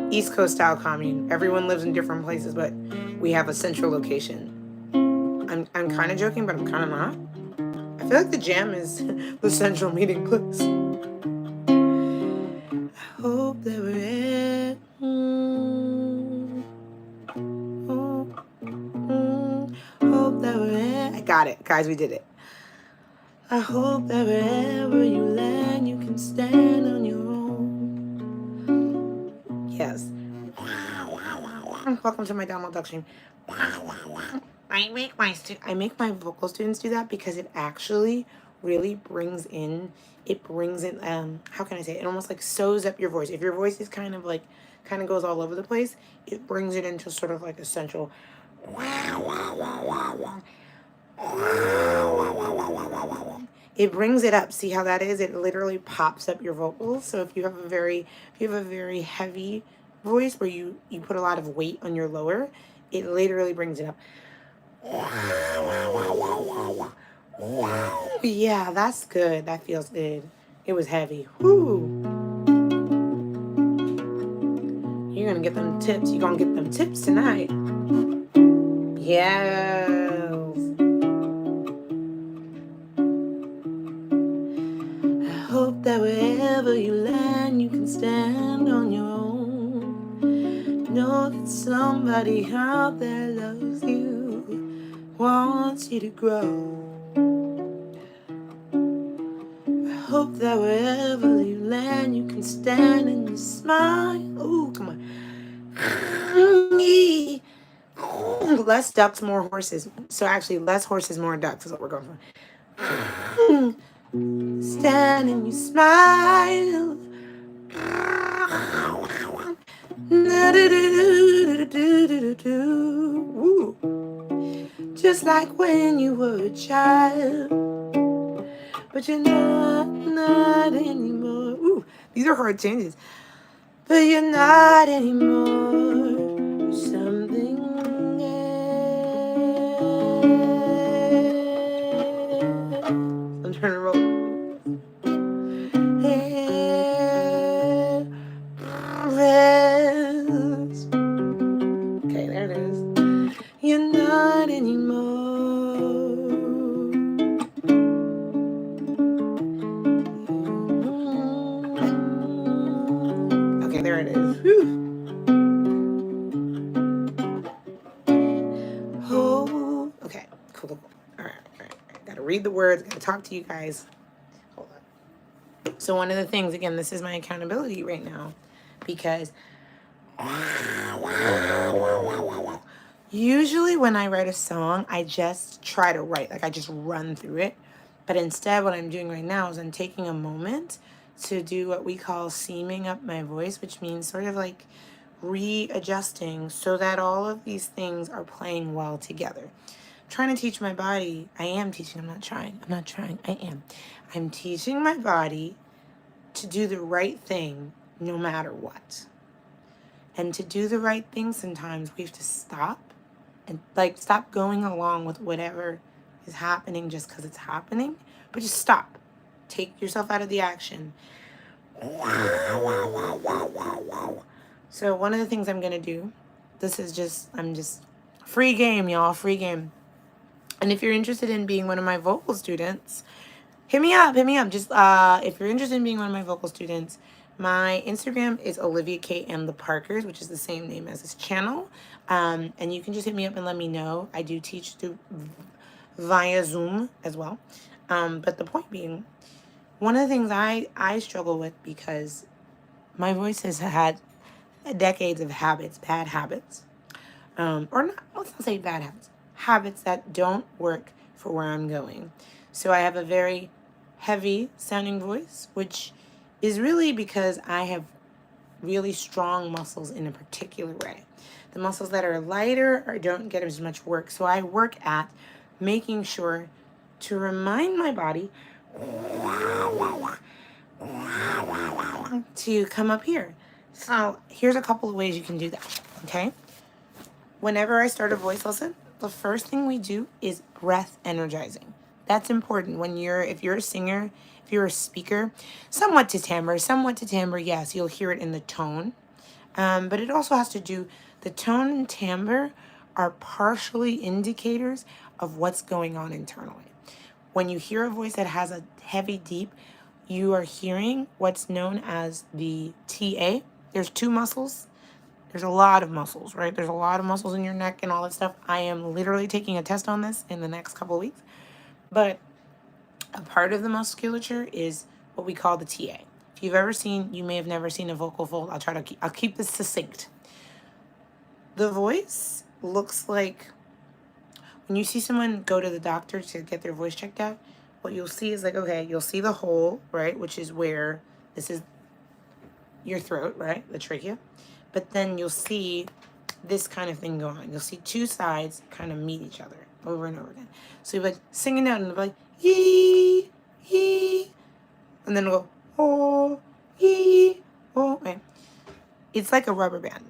East Coast style commune. Everyone lives in different places, but we have a central location. I'm kind of joking, but I'm kind of not. I feel like the jam is the central meeting place. Got it. Guys, we did it. I hope that wherever you land, you can stand on your own. Yes. Welcome to my download duck stream. I make my vocal students do that because it actually really brings in, how can I say it? It almost like sews up your voice. If your voice is kind of goes all over the place, it brings it into sort of like a central. It brings it up. See how that is? It literally pops up your vocals. So if you have a very heavy voice where you put a lot of weight on your lower, it literally brings it up. Yeah, that's good. That feels good. It was heavy. Whoo. You're gonna get them tips. You're gonna get them tips tonight. Yes. I hope that wherever you land, you can stand on your own. Know that somebody out there loves you, wants you to grow. I hope that wherever you land, you can stand and you smile. Ooh, come on. Less ducks, more horses. So actually, less horses, more ducks is what we're going for. Stand and you smile. Ooh. Just like when you were a child, but you're not anymore. Ooh, these are hard changes. But you're not anymore. Something else. I'm trying to roll. Okay, there it is. You're not anymore. Okay, there it is. Whew. Oh, okay, cool. All right. Gotta read the words, gotta talk to you guys. Hold on. So one of the things, again, this is my accountability right now, because usually when I write a song, I just try to write, like I just run through it. But instead, what I'm doing right now is I'm taking a moment to do what we call seaming up my voice, which means sort of like readjusting so that all of these things are playing well together. I'm trying to teach my body. I am teaching. I'm not trying. I am. I'm teaching my body to do the right thing no matter what. And to do the right thing, sometimes we have to stop and stop going along with whatever is happening just because it's happening, but just stop. Take yourself out of the action. So one of the things I'm gonna do, I'm just free game, y'all, free game. And if you're interested in being one of my vocal students, hit me up. Just if you're interested in being one of my vocal students, my Instagram is Olivia K The Parkers, which is the same name as this channel. And you can just hit me up and let me know. I do teach via Zoom as well. But the point being, one of the things I struggle with, because my voice has had decades of bad habits. Or not, let's not say bad habits that don't work for where I'm going. So I have a very heavy sounding voice, which is really because I have really strong muscles in a particular way. The muscles that are lighter or don't get as much work. So I work at making sure to remind my body to come up here. So here's a couple of ways you can do that, okay? Whenever I start a voice lesson, the first thing we do is breath energizing. That's important if you're a singer, if you're a speaker, somewhat to timbre, yes, you'll hear it in the tone. But it also has to do, the tone and timbre are partially indicators of what's going on internally. When you hear a voice that has a heavy deep, you are hearing what's known as the TA. There's two muscles There's a lot of muscles, right? There's a lot of muscles in your neck and all that stuff. I am literally taking a test on this in the next couple of weeks. But a part of the musculature is what we call the TA. If you've ever seen, you may have never seen a vocal fold. I'll keep this succinct. The voice looks like when you see someone go to the doctor to get their voice checked out, what you'll see is like, okay, you'll see the hole, right? Which is where this is your throat, right? The trachea. But then you'll see this kind of thing going on. You'll see two sides kind of meet each other over and over again. So you're like singing out and they're like, yee, yee. And then it'll go, oh, yee, oh. Okay. It's like a rubber band.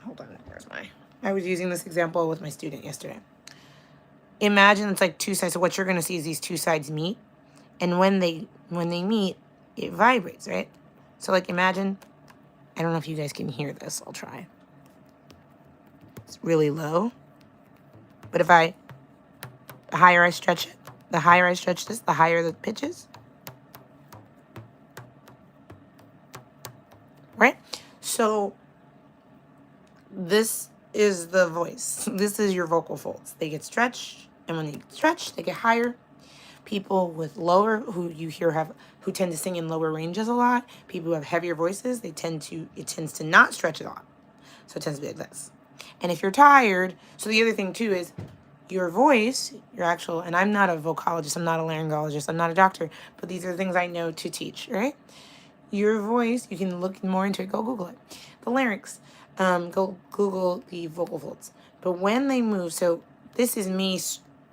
Hold on, I was using this example with my student yesterday. Imagine it's like two sides. So what you're going to see is these two sides meet. And when they meet, it vibrates, right? So like imagine, I don't know if you guys can hear this. I'll try. It's really low. But the higher I stretch it, the higher I stretch this, the higher the pitch is. Right? So this is the voice. This is your vocal folds. They get stretched, and when they get stretched, they get higher. People with lower, who tend to sing in lower ranges a lot, people who have heavier voices, it tends to not stretch a lot. So it tends to be like this. And if you're tired, so the other thing too is your voice, your actual, and I'm not a vocalogist, I'm not a laryngologist, I'm not a doctor, but these are things I know to teach, right? Your voice, you can look more into it, go Google it. The larynx, go Google the vocal folds. But when they move, so this is me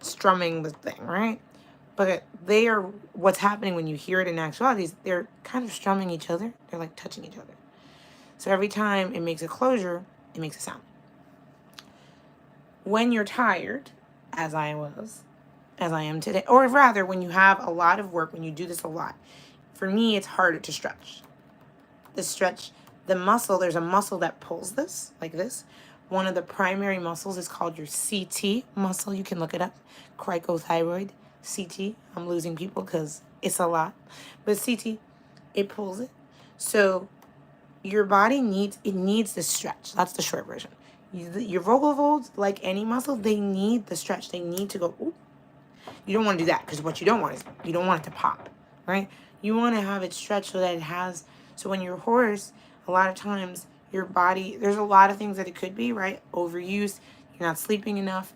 strumming the thing, right? But they are, what's happening when you hear it in actuality is they're kind of strumming each other. They're like touching each other. So every time it makes a closure, it makes a sound. When you're tired, as I am today, or rather when you have a lot of work, when you do this a lot, for me, it's harder to stretch. The muscle, there's a muscle that pulls this, like this. One of the primary muscles is called your CT muscle. You can look it up. Cricothyroid, CT. I'm losing people because it's a lot. But CT, it pulls it. So your body needs the stretch. That's the short version. Your vocal folds, like any muscle, they need the stretch. They need to go, ooh. You don't want to do that because what you don't want is, you don't want it to pop, right? You want to have it stretched so that it has, so when you're hoarse, a lot of times your body, there's a lot of things that it could be, right? Overuse, you're not sleeping enough,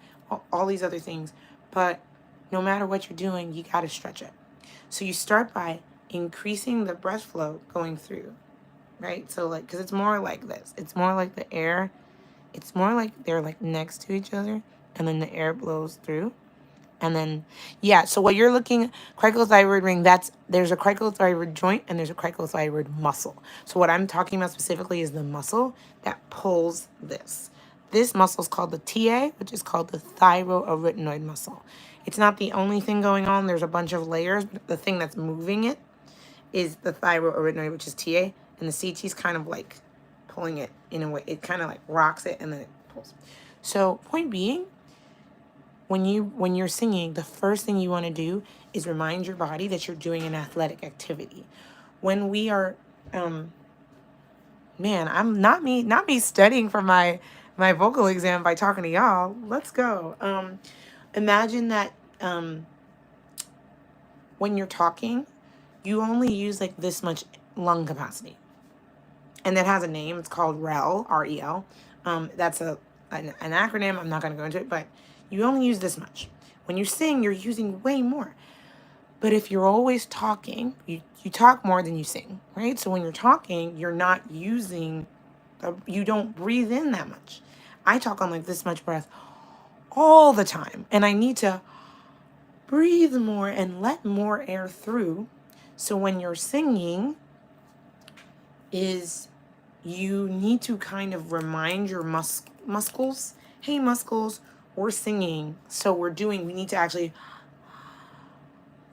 all these other things. But no matter what you're doing, you got to stretch it. So you start by increasing the breath flow going through, right? So like, because it's more like this. It's more like the air, it's more like they're like next to each other and then the air blows through. And then, yeah, so what you're looking, cricothyroid ring, there's a cricothyroid joint and there's a cricothyroid muscle. So what I'm talking about specifically is the muscle that pulls this. This muscle is called the TA, which is called the thyroarytenoid muscle. It's not the only thing going on. There's a bunch of layers, but the thing that's moving it is the thyroarytenoid, which is TA, and the CT is kind of like pulling it in a way. It kind of like rocks it and then it pulls. So point being, when you're singing, the first thing you want to do is remind your body that you're doing an athletic activity. When we are, I'm not me studying for my vocal exam by talking to y'all. Let's go. Imagine that when you're talking, you only use like this much lung capacity, and that has a name. It's called REL, R-E-L. That's an acronym. I'm not going to go into it, but you only use this much. When you sing, you're using way more. But if you're always talking, you talk more than you sing, right? So when you're talking, you're not using, you don't breathe in that much. I talk on like this much breath all the time. And I need to breathe more and let more air through. So when you're singing, you need to kind of remind your muscles, hey, muscles, we're singing, so we need to actually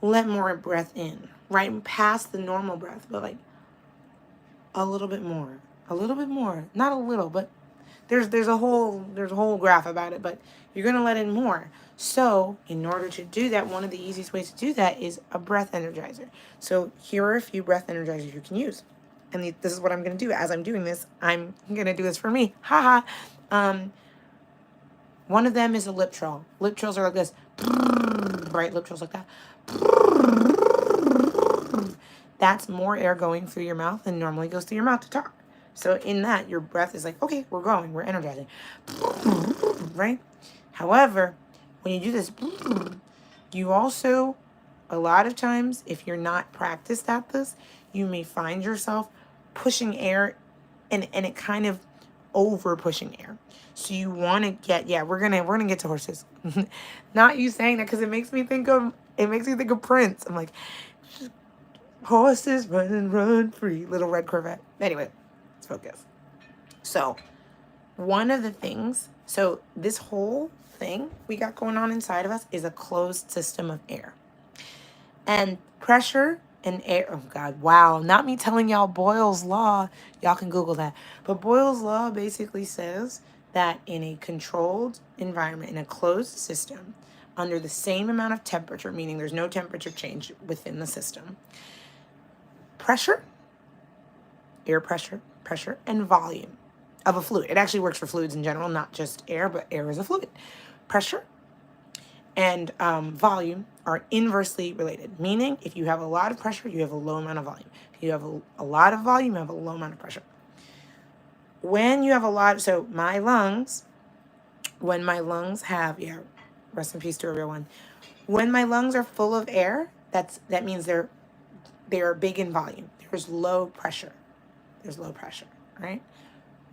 let more breath in, right? Past the normal breath, but like a little bit more, not a little, but there's a whole graph about it, but you're going to let in more. So in order to do that, one of the easiest ways to do that is a breath energizer. So here are a few breath energizers you can use. and this is what I'm going to do. As I'm doing this, I'm going to do this for me. Haha. One of them is a lip trill. Lip trills are like this. Right? Lip trills like that. That's more air going through your mouth than normally goes through your mouth to talk. So in that, your breath is like, okay, we're going, we're energizing. Right? However, when you do this, you also, a lot of times, if you're not practiced at this, you may find yourself pushing air and it kind of over pushing air. So you want to get, yeah, we're gonna get to horses. Not you saying that, because it makes me think of Prince. I'm like, horses run and run free, little red Corvette. Anyway, let's focus. So one of the things, so this whole thing we got going on inside of us is a closed system of air. And pressure and air, oh God, wow, not me telling y'all Boyle's Law. Y'all can Google that. But Boyle's Law basically says that in a controlled environment, in a closed system, under the same amount of temperature, meaning there's no temperature change within the system, pressure, air pressure, and volume of a fluid. It actually works for fluids in general, not just air, but air is a fluid. Pressure and volume are inversely related, meaning if you have a lot of pressure, you have a low amount of volume. If you have a lot of volume, you have a low amount of pressure. When you have a lot, so my lungs, when my lungs have, yeah, rest in peace to a real one. When my lungs are full of air, that means they're big in volume. There's low pressure. Right?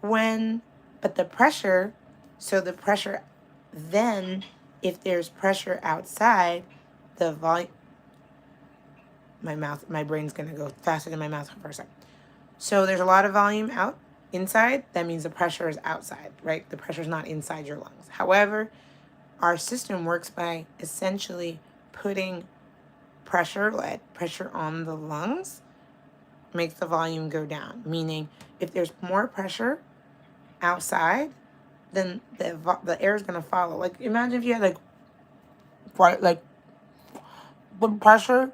But the pressure, so the pressure, then if there's pressure outside, the volume, my brain's going to go faster than my mouth for a second. So there's a lot of volume inside. That means the pressure is outside, right? The pressure is not inside your lungs. However, our system works by essentially putting pressure on the lungs, makes the volume go down. Meaning, if there's more pressure outside, then the air is going to follow. Like, imagine if you had the pressure's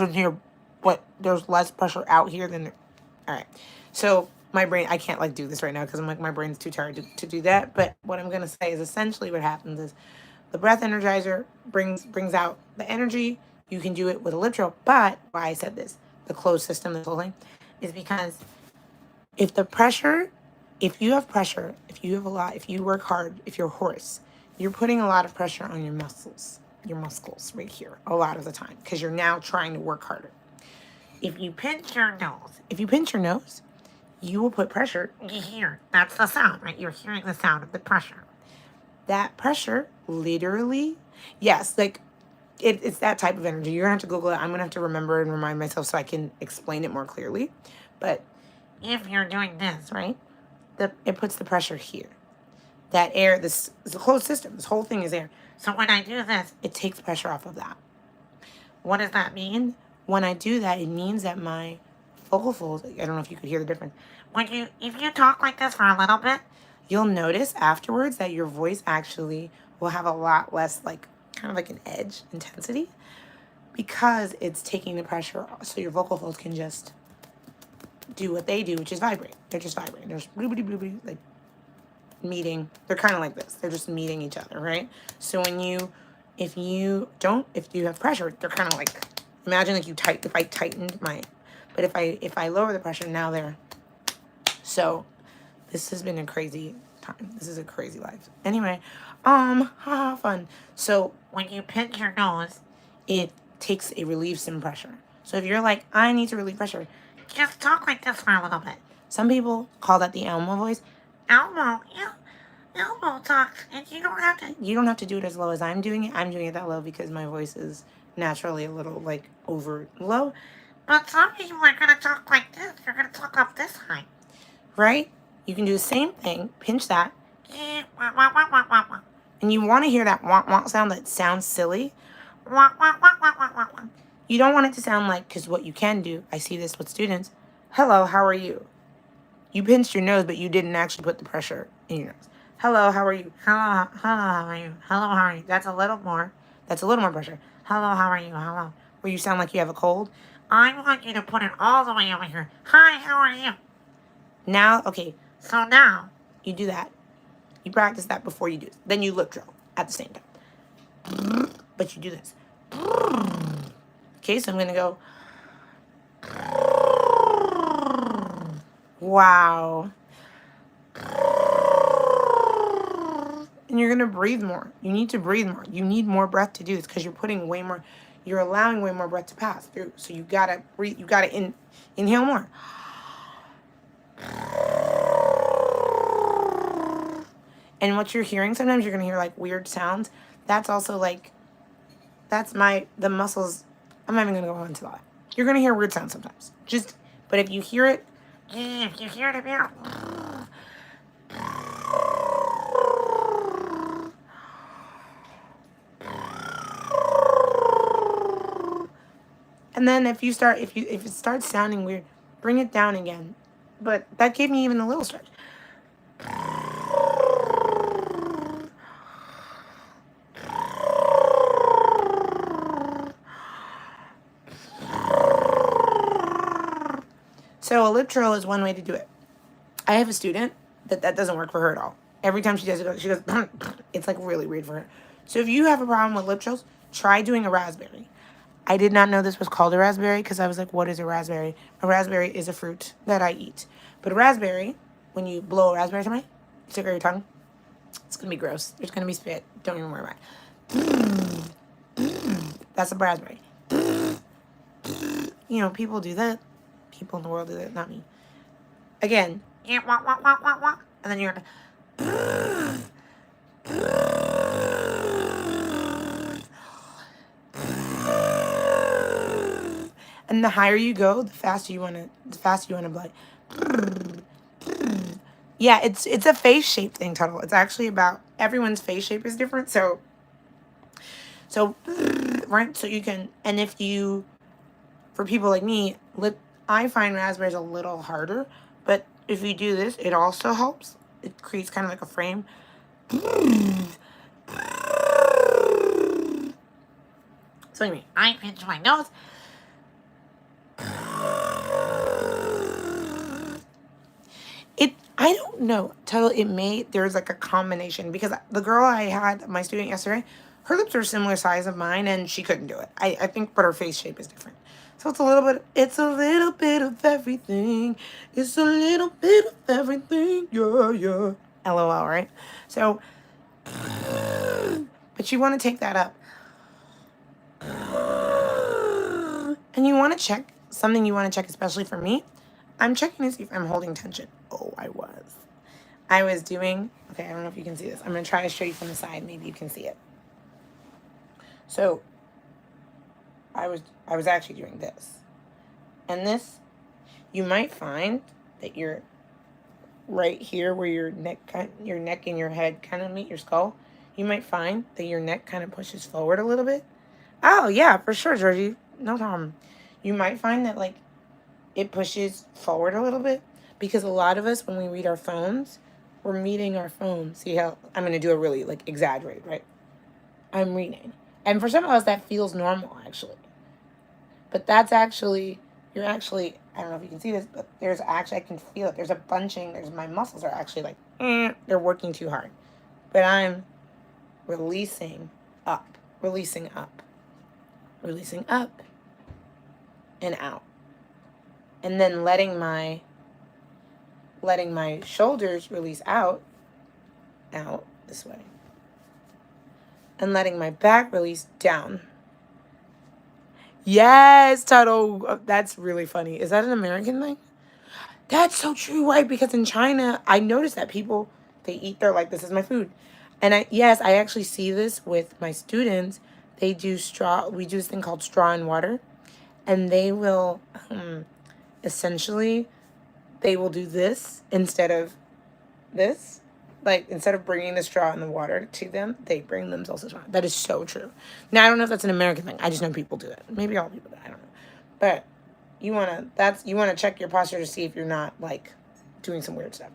in here, but there's less pressure out here than there. All right. So my brain, I can't do this right now because I'm my brain's too tired to do that. But what I'm going to say is essentially what happens is the breath energizer brings out the energy. You can do it with a lip trill. But why I said this, the closed system, this whole thing, is because if you have pressure, if you work hard, if you're a horse, you're putting a lot of pressure on your muscles right here a lot of the time because you're now trying to work harder. If you pinch your nose, you will put pressure here. That's the sound, right? You're hearing the sound of the pressure. That pressure, literally, yes, it's that type of energy. You're going to have to Google it. I'm going to have to remember and remind myself so I can explain it more clearly. But if you're doing this, right, it puts the pressure here. That air, this is a closed system. This whole thing is air. So when I do this, it takes pressure off of that. What does that mean? When I do that, it means that my vocal folds, I don't know if you could hear the difference. If you talk like this for a little bit, you'll notice afterwards that your voice actually will have a lot less, kind of like an edge intensity, because it's taking the pressure off. So your vocal folds can just do what they do, which is vibrate. They're just vibrating. There's bloobity bloobity, meeting. They're kind of like this. They're just meeting each other, right? So if you have pressure, they're kind of imagine if I tightened but if I lower the pressure, now they're, so this has been a crazy time. This is a crazy life. Anyway, fun. So when you pinch your nose, it relieves some pressure. So if you're like, I need to relieve pressure, just talk like this for a little bit. Some people call that the Elmo voice. Elmo talks, and you don't have to do it as low as I'm doing it. I'm doing it that low because my voice is naturally a little over low. But some people are gonna talk like this. They're gonna talk up this high, right? You can do the same thing. Pinch that, and you want to hear that wah wah sound that sounds silly. Wah wah wah wah wah wah. You don't want it to sound because what you can do, I see this with students. Hello, how are you? You pinched your nose, but you didn't actually put the pressure in your nose. Hello, how are you? Hello, how are you? Hello, how are you? That's a little more pressure. Hello, how are you? Hello. Where you sound like you have a cold. I want you to put it all the way over here. Hi, how are you? Now, okay, So now, you do that. You practice that before you do it. Then you lip drill at the same time. But you do this. Okay, so I'm going to go. Wow. And you're going to breathe more. You need to breathe more. You need more breath to do this because you're putting way more, you're allowing way more breath to pass through. So you got to breathe, you got to inhale more. And what you're hearing, sometimes you're going to hear like weird sounds. That's also like, that's the muscles. I'm not even going to go into that. You're going to hear weird sounds sometimes. But if you hear it, if you hear it out. and then if it starts sounding weird, bring it down again. But that gave me even a little stretch. So a lip trill is one way to do it. I have a student that doesn't work for her at all. Every time she does it, she goes, it's like really weird for her. So if you have a problem with lip trills, try doing a raspberry. I did not know this was called a raspberry because I was like, what is a raspberry? A raspberry is a fruit that I eat. But a raspberry, when you blow a raspberry to me, stick out your tongue, it's going to be gross. There's going to be spit. Don't even worry about it. That's a raspberry. You know, people do that. People in the world do that, not me. Again. Yeah, wah, wah, wah, wah, wah. And then you're and the higher you go, the faster you want to blow. Yeah, it's a face shape thing, Tuttle. It's actually about everyone's face shape is different. So right, so you can, and if you, for people like me, I find raspberries a little harder, but if you do this, it also helps. It creates kind of like a frame. So anyway, I pinch my nose. I don't know. There's like a combination because the girl I had, my student yesterday, her lips are similar size of mine and she couldn't do it. I think, but her face shape is different. So it's a little bit of everything. It's a little bit of everything. Yeah, yeah. LOL, right? So, but you want to take that up. And you want to check, something you want to check, especially for me, I'm checking to see if I'm holding tension. Oh, I was doing, okay, I don't know if you can see this. I'm going to try to show you from the side. Maybe you can see it. So, I was actually doing this. And this, you might find that you're right here where your neck and your head kind of meet your skull. You might find that your neck kind of pushes forward a little bit. Oh, yeah, for sure, Georgie. No problem. You might find that, like, it pushes forward a little bit because a lot of us, when we read our phones, we're meeting our phone. See how I'm going to do a really, like, exaggerate, right? I'm reading. And for some of us, that feels normal, actually. But that's actually, I don't know if you can see this, but I can feel it. There's a bunching. My muscles are actually like, they're working too hard. But I'm releasing up, and out. And then letting my shoulders release out this way. And letting my back release down. Yes, Tuttle. Oh, that's really funny. Is that an American thing? That's so true, right? Because in China, I noticed that people, they're like, this is my food. And I actually see this with my students. We do this thing called straw and water. And they will, essentially, they will do this instead of this. Like, instead of bringing the straw and the water to them, they bring themselves a straw. That is so true. Now, I don't know if that's an American thing. I just know people do it. Maybe all people do it. I don't know. But you want to check your posture to see if you're not, like, doing some weird stuff.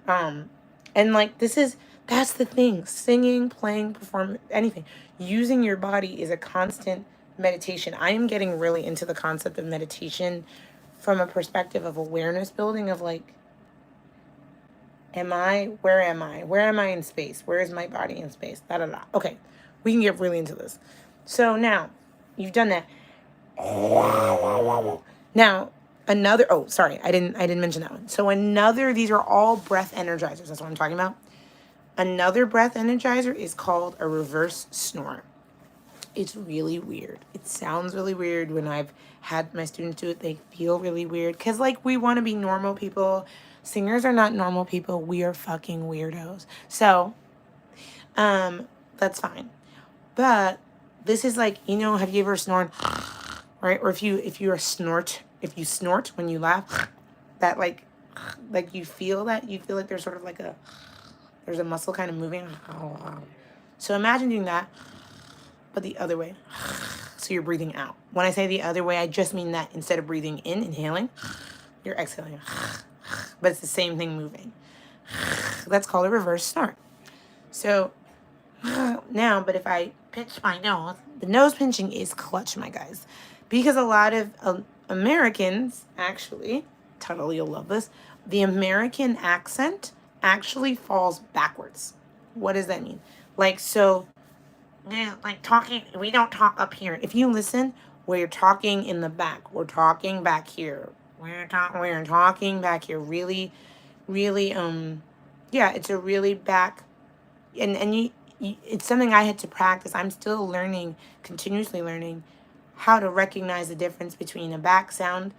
And, like, that's the thing. Singing, playing, performing, anything. Using your body is a constant meditation. I am getting really into the concept of meditation from a perspective of awareness building of like, where am I? Where am I in space? Where is my body in space? Da da da. Okay, we can get really into this. So now, you've done that. Now, another, oh, sorry, I didn't mention that one. So another, these are all breath energizers. That's what I'm talking about. Another breath energizer is called a reverse snore. It's really weird. It sounds really weird when I've had my students do it. They feel really weird because, like, we want to be normal people. Singers are not normal people. We are fucking weirdos. So, that's fine. But this is like, have you ever snored, right? Or if you snort when you laugh, that like you feel like there's sort of like there's a muscle kind of moving. So imagine doing that, but the other way. So you're breathing out. When I say the other way, I just mean that instead of breathing in, inhaling, you're exhaling. But it's the same thing moving. That's called a reverse snort. So now, but if I pinch my nose, the nose pinching is clutch, my guys. Because a lot of Americans, actually, Tuttle, you'll love this, the American accent actually falls backwards. What does that mean? Like, so, Yeah, like talking, we don't talk up here. if you listen, we're talking in the back. We're talking back here. We're talking back here. Really, really, yeah, it's a really back, and you, it's something I had to practice. I'm still learning, continuously learning, how to recognize the difference between a back sound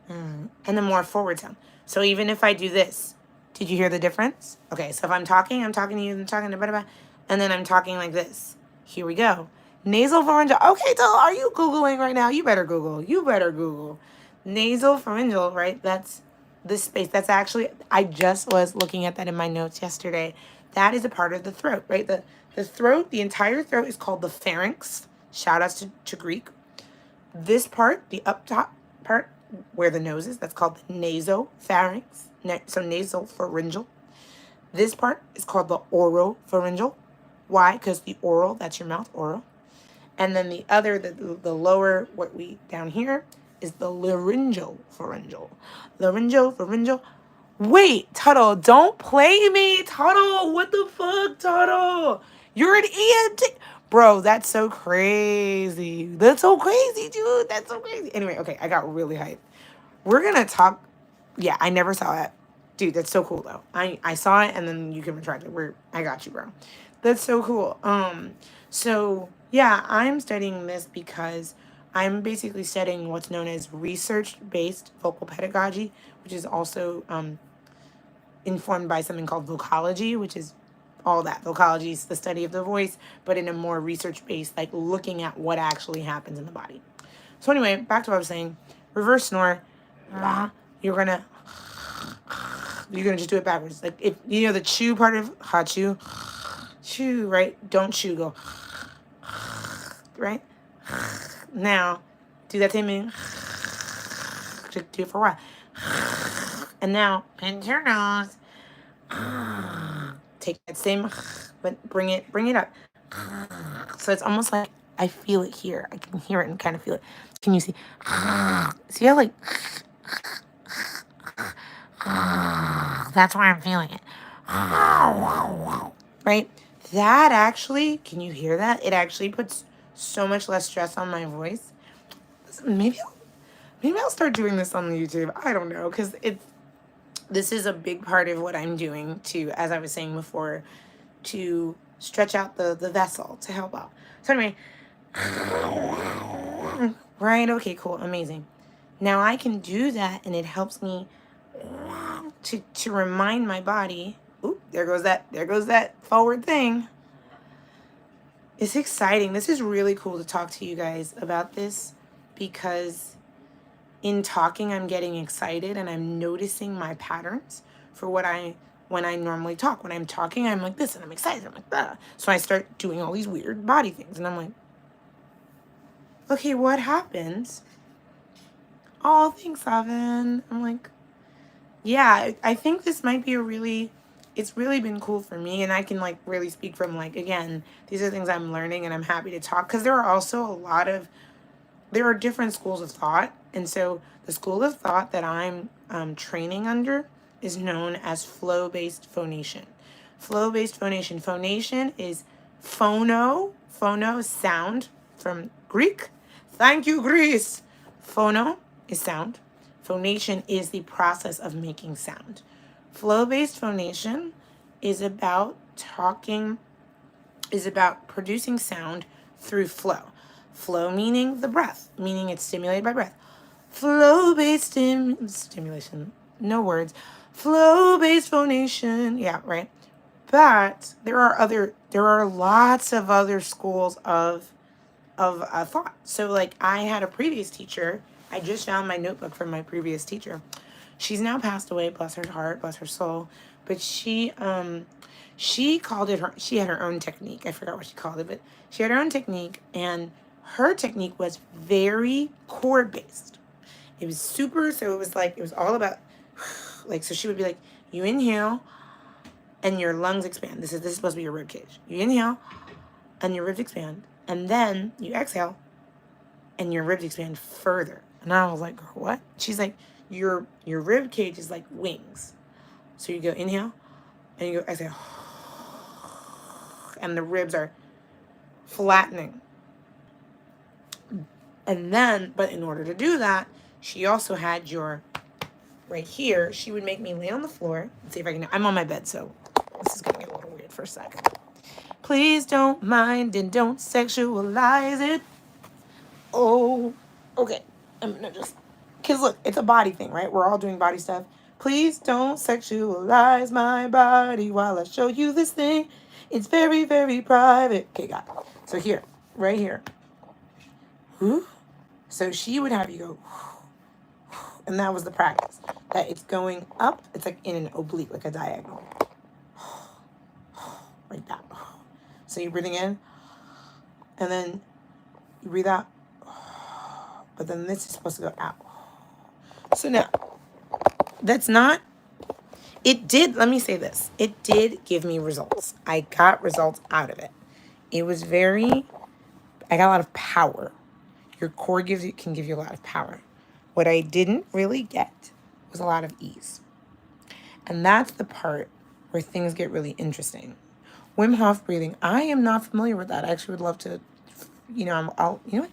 and the more forward sound. So even if I do this, did you hear the difference? Okay, so if I'm talking to you, I'm talking to blah, blah, blah, and then I'm talking like this. Here we go. Nasal pharyngeal. Okay, so are you Googling right now? You better Google. Nasal pharyngeal, right? That's this space. That's actually, I just was looking at that in my notes yesterday. That is a part of the throat, right? The throat, the entire throat is called the pharynx. Shout outs to Greek. This part, the up top part, where the nose is, that's called the nasopharynx. So nasal pharyngeal. This part is called the oropharyngeal. Why? Because the oral, that's your mouth, oral. And then the other, the lower, what we down here, is the laryngopharyngeal. Laryngopharyngeal. Wait, Tuttle, don't play me, Tuttle. What the fuck, Tuttle? You're an ENT. Bro, that's so crazy. That's so crazy, dude. That's so crazy. Anyway, okay, I got really hyped. We're going to talk. Yeah, I never saw that. Dude, that's so cool, though. I saw it, and then you can retract it. I got you, bro. That's so cool. So, yeah, I'm studying this because I'm basically studying what's known as research-based vocal pedagogy, which is also informed by something called vocology, which is all that. Vocology is the study of the voice, but in a more research-based, like looking at what actually happens in the body. So anyway, back to what I was saying. Reverse snore. You're gonna just do it backwards. Like if you know the chew part of chew, right? Don't chew. Go right. Now, do that same thing. Do it for a while. And now, Pinch your nose. take that same, but bring it up. So it's almost like I feel it here. I can hear it and kind of feel it. Can you see? See how like That's where I'm feeling it. right? That actually, can you hear that? It actually puts so much less stress on my voice. Maybe I'll start doing this on YouTube. I don't know, because this is a big part of what I'm doing to, as I was saying before, to stretch out the vessel to help out. So anyway, right? Okay, cool, amazing. Now I can do that, and it helps me to remind my body. Oop, there goes that forward thing. It's exciting. This is really cool to talk to you guys about this because in talking, I'm getting excited and I'm noticing my patterns for when I normally talk. When I'm talking, I'm like this and I'm excited. I'm like that. So I start doing all these weird body things and I'm like, okay, what happens? Oh, thanks, Evan. I'm like, yeah, I think this might be it's really been cool for me. And I can like really speak from like, again, these are things I'm learning and I'm happy to talk because there are also a lot of there are different schools of thought. And so the school of thought that I'm training under is known as flow-based phonation. Flow-based phonation. Phonation is phono, sound from Greek. Thank you, Greece. Phono is sound. Phonation is the process of making sound. Flow-based phonation is about producing sound through flow. Flow meaning the breath, meaning it's stimulated by breath. Flow-based stimulation, no words. Flow-based phonation, yeah, right. But there are lots of other schools of thought. So like I had a previous teacher. I just found my notebook from my previous teacher. She's now passed away, bless her heart, bless her soul. But she called it she had her own technique. I forgot what she called it, but she had her own technique, and her technique was very chord based. It was super, so it was all about like, so she would be like, you inhale and your lungs expand. This is supposed to be your rib cage. You inhale and your ribs expand, and then you exhale and your ribs expand further. And I was like, girl, what? She's like, your rib cage is like wings. So you go inhale and you go exhale, and the ribs are flattening. And then, but in order to do that, she also had your right here. She would make me lay on the floor. Let's see if I can. I'm on my bed, so this is gonna get a little weird for a sec. Please don't mind and don't sexualize it. Oh, okay. I'm gonna just, because look, it's a body thing, right? We're all doing body stuff. Please don't sexualize my body while I show you this thing. It's very, very private. Okay, got it. So here, right here. So she would have you go, and that was the practice. That it's going up, it's like in an oblique, like a diagonal. Like that. So you're breathing in, and then you breathe out. But then this is supposed to go out. So now, that's not, it did, let me say this. It did give me results. I got results out of it. It was I got a lot of power. Your core can give you a lot of power. What I didn't really get was a lot of ease. And that's the part where things get really interesting. Wim Hof breathing. I am not familiar with that. I actually would love to, you know what?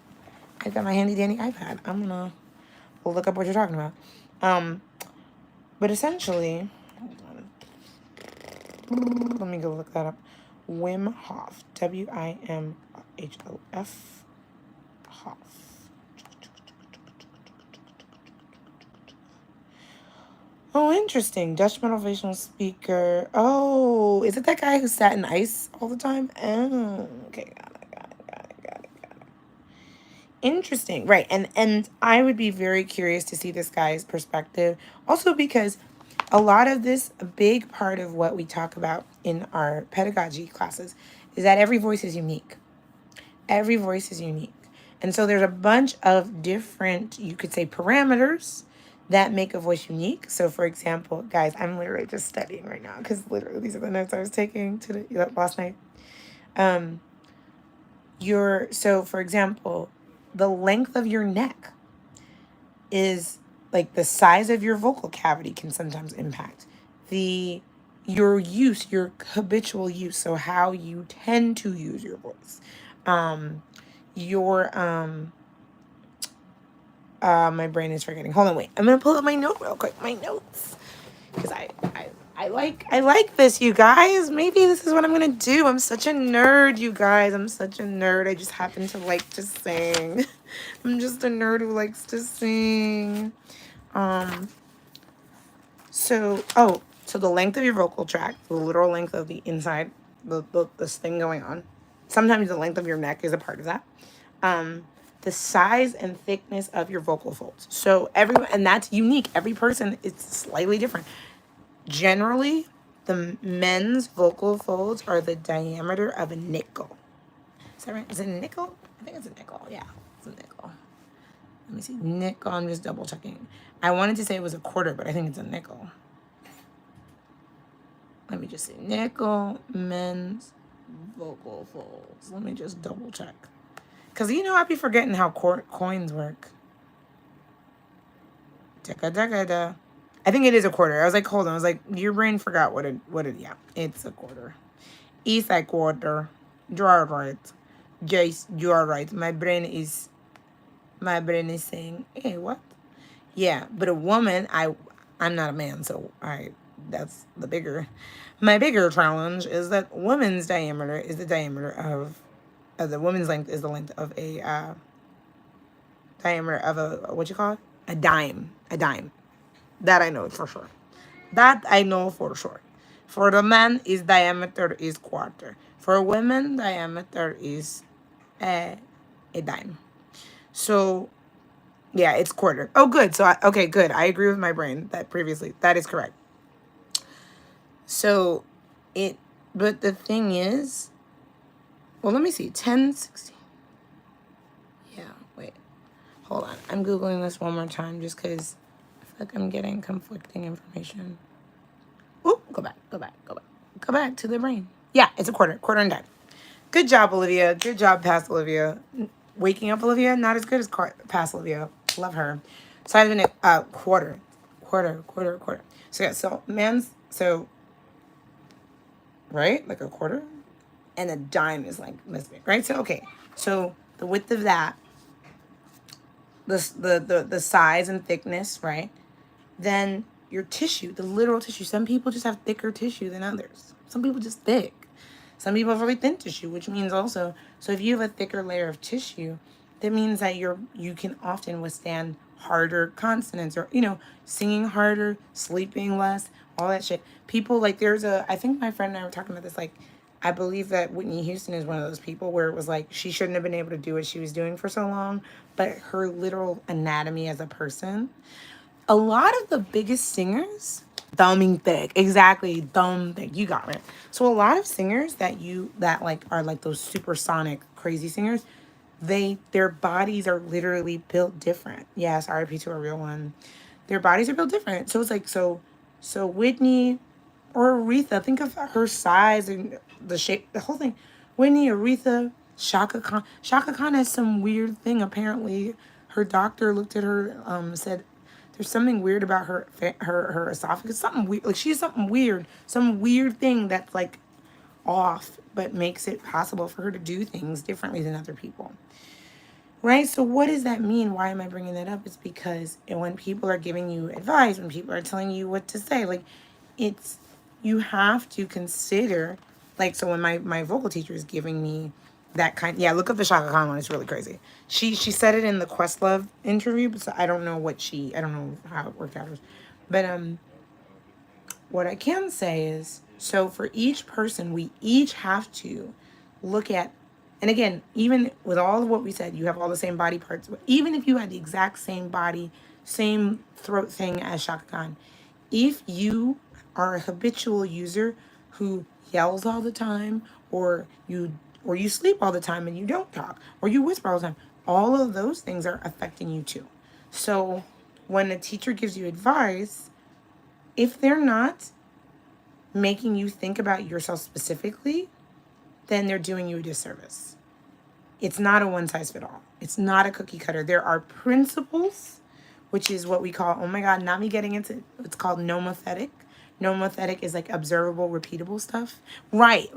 I've got my handy dandy iPad. We'll look up what you're talking about. But essentially, let me go look that up. Wim Hof. WIMHOF. Hof. Oh, interesting. Dutch motivational speaker. Oh, is it that guy who sat in ice all the time? Oh, okay, got it. Interesting, right? And I would be very curious to see this guy's perspective. Also, because a big part of what we talk about in our pedagogy classes is that every voice is unique. Every voice is unique. And so there's a bunch of different, you could say, parameters that make a voice unique. So for example, guys, I'm literally just studying right now because literally these are the notes I was taking last night. So for example, the length of your neck is like the size of your vocal cavity can sometimes impact your habitual use. So how you tend to use your voice. My brain is forgetting. Hold on, wait. I'm gonna pull up my note real quick. My notes, because I like this, you guys. Maybe this is what I'm gonna do. I'm such a nerd, you guys. I'm such a nerd. I just happen to like to sing. I'm just a nerd who likes to sing. So the length of your vocal tract, the literal length of the inside, this thing going on. Sometimes the length of your neck is a part of that. The size and thickness of your vocal folds. So and that's unique. Every person is slightly different. Generally, the men's vocal folds are the diameter of a nickel. Is that right? Is it a nickel? I think it's a nickel. Yeah, it's a nickel. Let me see. Nickel. I'm just double checking. I wanted to say it was a quarter, but I think it's a nickel. Let me just see. Nickel men's vocal folds. Let me just double check. Because, I be forgetting how coins work. Da. I think it is a quarter. I was like, hold on. I was like, your brain forgot yeah, it's a quarter. It's a quarter. You are right. Jace, you are right. My brain is saying, hey, what? Yeah, but a woman, I'm not a man, so that's my bigger challenge is that woman's diameter is the diameter of the woman's length is the length of a diameter of what you call it? A dime. That I know for sure. That I know for sure. For the man, is diameter is quarter. For women, diameter is a dime. So yeah, it's quarter. Oh, good. Okay, good. I agree with my brain that previously. That is correct. So it, but the thing is, well, let me see. 10, 16. Yeah, wait. Hold on. I'm Googling this one more time just because I feel like I'm getting conflicting information. Oop, go back to the brain. Yeah, it's a quarter and dime. Good job, Olivia. Good job, past Olivia. Waking up, Olivia. Not as good as past Olivia. Love her. So I've been quarter. So yeah, right, like a quarter, and a dime is like this big, right? So okay, so the width of that, the size and thickness, right? Then your tissue, the literal tissue. Some people just have thicker tissue than others. Some people just thick. Some people have really thin tissue, which means also, so if you have a thicker layer of tissue, that means that you can often withstand harder consonants or, singing harder, sleeping less, all that shit. People like I think my friend and I were talking about this, like, I believe that Whitney Houston is one of those people where it was like she shouldn't have been able to do what she was doing for so long, but her literal anatomy as a person, a lot of the biggest singers, thumbing thick, exactly, thumb thick, you got it. So a lot of singers that like are like those supersonic crazy singers, their bodies are literally built different. Yes, RIP to a real one. Their bodies are built different. So it's like, so Whitney or Aretha, think of her size and the shape, the whole thing. Whitney, Aretha, Shaka Khan. Shaka Khan has some weird thing. Apparently, her doctor looked at her, said there's something weird about her esophagus. Something weird. Like she has something weird, some weird thing that's like off, but makes it possible for her to do things differently than other people. Right? So what does that mean? Why am I bringing that up? It's because when people are giving you advice, when people are telling you what to say, like it's, you have to consider, like, so when my vocal teacher is giving me that kind, yeah, look up the Shaka Khan one. It's really crazy. She said it in the Questlove interview, but so I don't know I don't know how it worked out. But what I can say is, so for each person, we each have to look at, and again, even with all of what we said, you have all the same body parts. Even if you had the exact same body, same throat thing as Shaka Khan, if you are a habitual user who yells all the time, or you sleep all the time and you don't talk, or you whisper all the time, all of those things are affecting you too. So when a teacher gives you advice, if they're not making you think about yourself specifically, then they're doing you a disservice. It's not a one size fit all. It's not a cookie cutter. There are principles, which is what we call, oh my God, not me getting into, it's called nomothetic. Nomothetic is like observable, repeatable stuff. Right.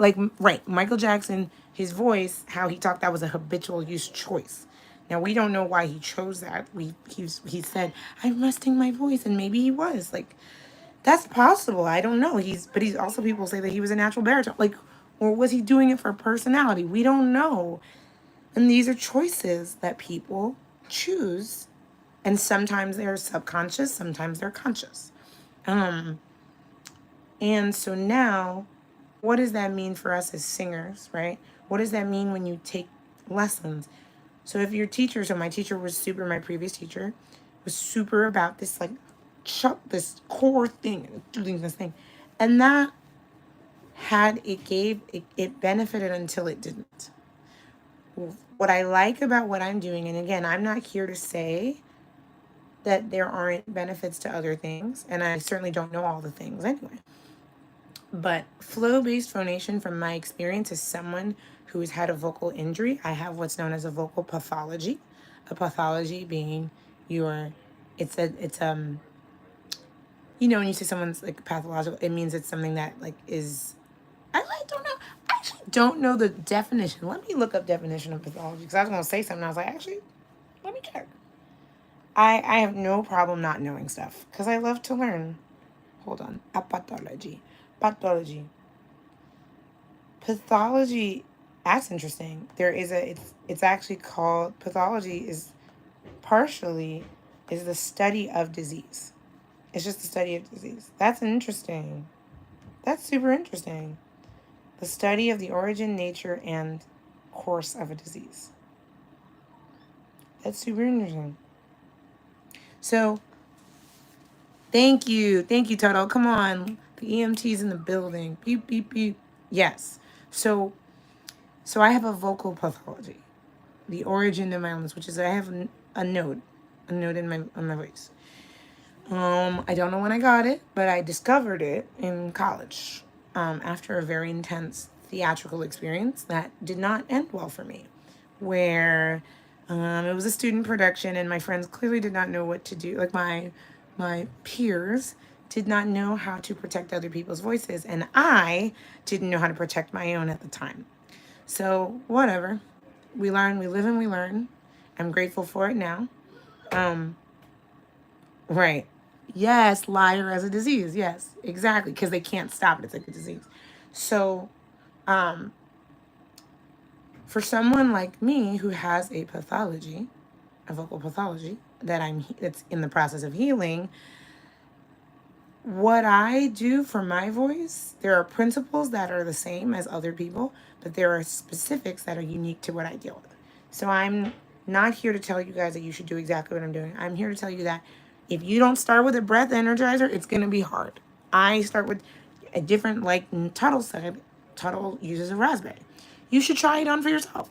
Michael Jackson, his voice, how he talked, that was a habitual use choice. Now we don't know why he chose that. He said, I'm resting my voice, and maybe he was like, that's possible. I don't know. But he's also, people say that he was a natural baritone. Like, or was he doing it for personality? We don't know. And these are choices that people choose. And sometimes they're subconscious, sometimes they're conscious. And so now, what does that mean for us as singers, right? What does that mean when you take lessons? So if your teacher, so my previous teacher was super about this, like, this core thing, doing this thing. And that it benefited until it didn't. What I like about what I'm doing, and again, I'm not here to say that there aren't benefits to other things, and I certainly don't know all the things anyway. But flow-based phonation, from my experience as someone who has had a vocal injury, I have what's known as a vocal pathology. A pathology being your, it's when you say someone's like pathological, it means it's something that like is, don't know. I actually don't know the definition. Let me look up definition of pathology because I was gonna say something. I was like, actually, let me check. I have no problem not knowing stuff because I love to learn. Hold on. A pathology. Pathology. Pathology. That's interesting. There is a. It's actually called pathology. Is partially is the study of disease. It's just the study of disease. That's interesting. That's super interesting. The study of the origin, nature, and course of a disease. That's super interesting. So, thank you. Thank you, Toto. Come on. The EMT's in the building. Beep, beep, beep. Yes. So I have a vocal pathology. The origin of my illness, which is I have a node in my voice. I don't know when I got it, but I discovered it in college after a very intense theatrical experience that did not end well for me, where it was a student production and my friends clearly did not know what to do. Like my peers did not know how to protect other people's voices, and I didn't know how to protect my own at the time. So whatever, we learn, we live and we learn. I'm grateful for it now. Right. Yes, liar as a disease. Yes, exactly. Because they can't stop it. It's like a disease. So, for someone like me who has a pathology, a vocal pathology that's in the process of healing, what I do for my voice, there are principles that are the same as other people, but there are specifics that are unique to what I deal with. So I'm not here to tell you guys that you should do exactly what I'm doing. I'm here to tell you that if you don't start with a breath energizer, it's going to be hard. I start with a different, like Tuttle said, Tuttle uses a raspberry. You should try it on for yourself.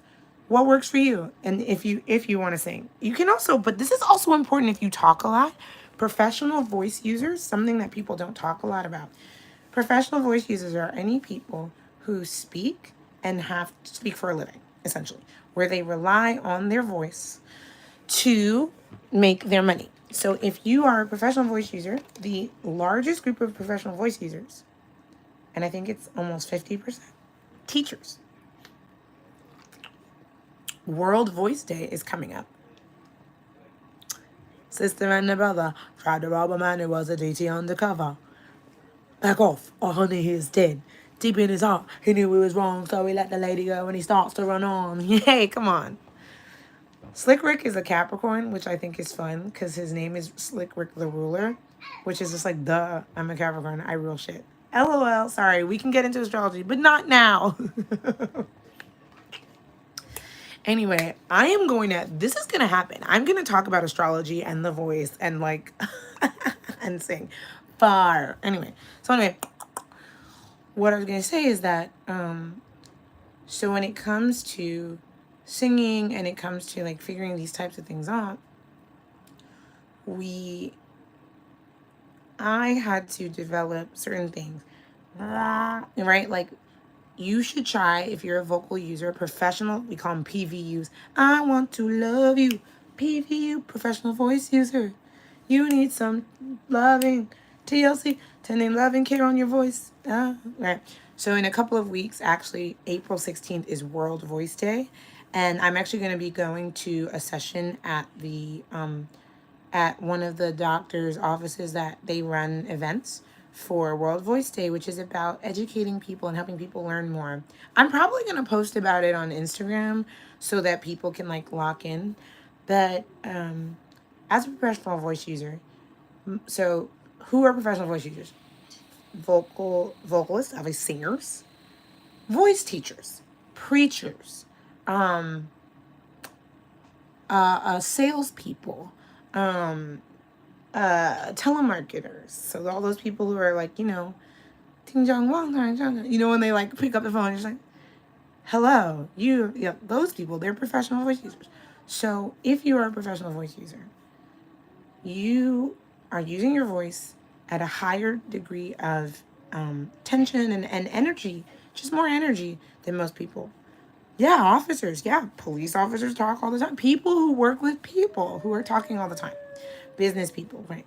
What works for you? And if you want to sing, you can also, but this is also important if you talk a lot. Professional voice users, something that people don't talk a lot about. Professional voice users are any people who speak and have to speak for a living, essentially, where they rely on their voice to make their money. So if you are a professional voice user, the largest group of professional voice users, and I think it's almost 50%, teachers. World Voice Day is coming up. Sister and the brother tried to rob a man who was a DT undercover. Back off, or honey, he is dead. Deep in his heart, he knew he was wrong, so he let the lady go and he starts to run on. Yay, come on. Slick Rick is a Capricorn, which I think is fun because his name is Slick Rick the Ruler, which is just like, duh, I'm a Capricorn. I rule shit. LOL, sorry, we can get into astrology, but not now. Anyway, this is going to happen. I'm going to talk about astrology and the voice and like, and sing. Far. Anyway, what I was going to say is that, so when it comes to singing and it comes to like figuring these types of things out, I had to develop certain things, right? Like, you should try, if you're a vocal user, professional, we call them PVUs. I want to love you. PVU, professional voice user. You need some loving. TLC, tending loving care on your voice. Right. So in a couple of weeks, actually, April 16th is World Voice Day. And I'm actually going to be going to a session at one of the doctor's offices that they run events for World Voice Day, which is about educating people and helping people learn more. I'm probably going to post about it on Instagram so that people can like lock in. But as a professional voice user, so who are professional voice users? Vocalists, obviously singers, voice teachers, preachers, salespeople, telemarketers. So all those people who are like, Ting Jong Wang, when they like pick up the phone, it's like, hello, those people, they're professional voice users. So if you are a professional voice user, you are using your voice at a higher degree of tension and energy, just more energy than most people. Yeah, officers. Yeah, police officers talk all the time. People who work with people who are talking all the time. Business people, right?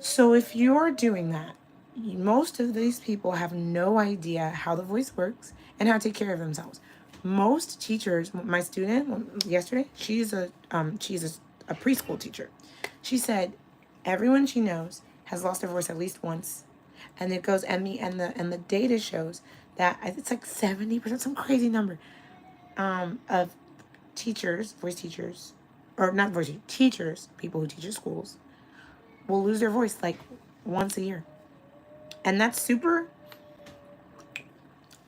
So if you're doing that, most of these people have no idea how the voice works and how to take care of themselves. Most teachers, my student yesterday, she's a preschool teacher. She said everyone she knows has lost their voice at least once, and it goes and the data shows that it's like 70%, some crazy number, of teachers, voice teachers, or not voice teachers, people who teach at schools, will lose their voice like once a year. And that's super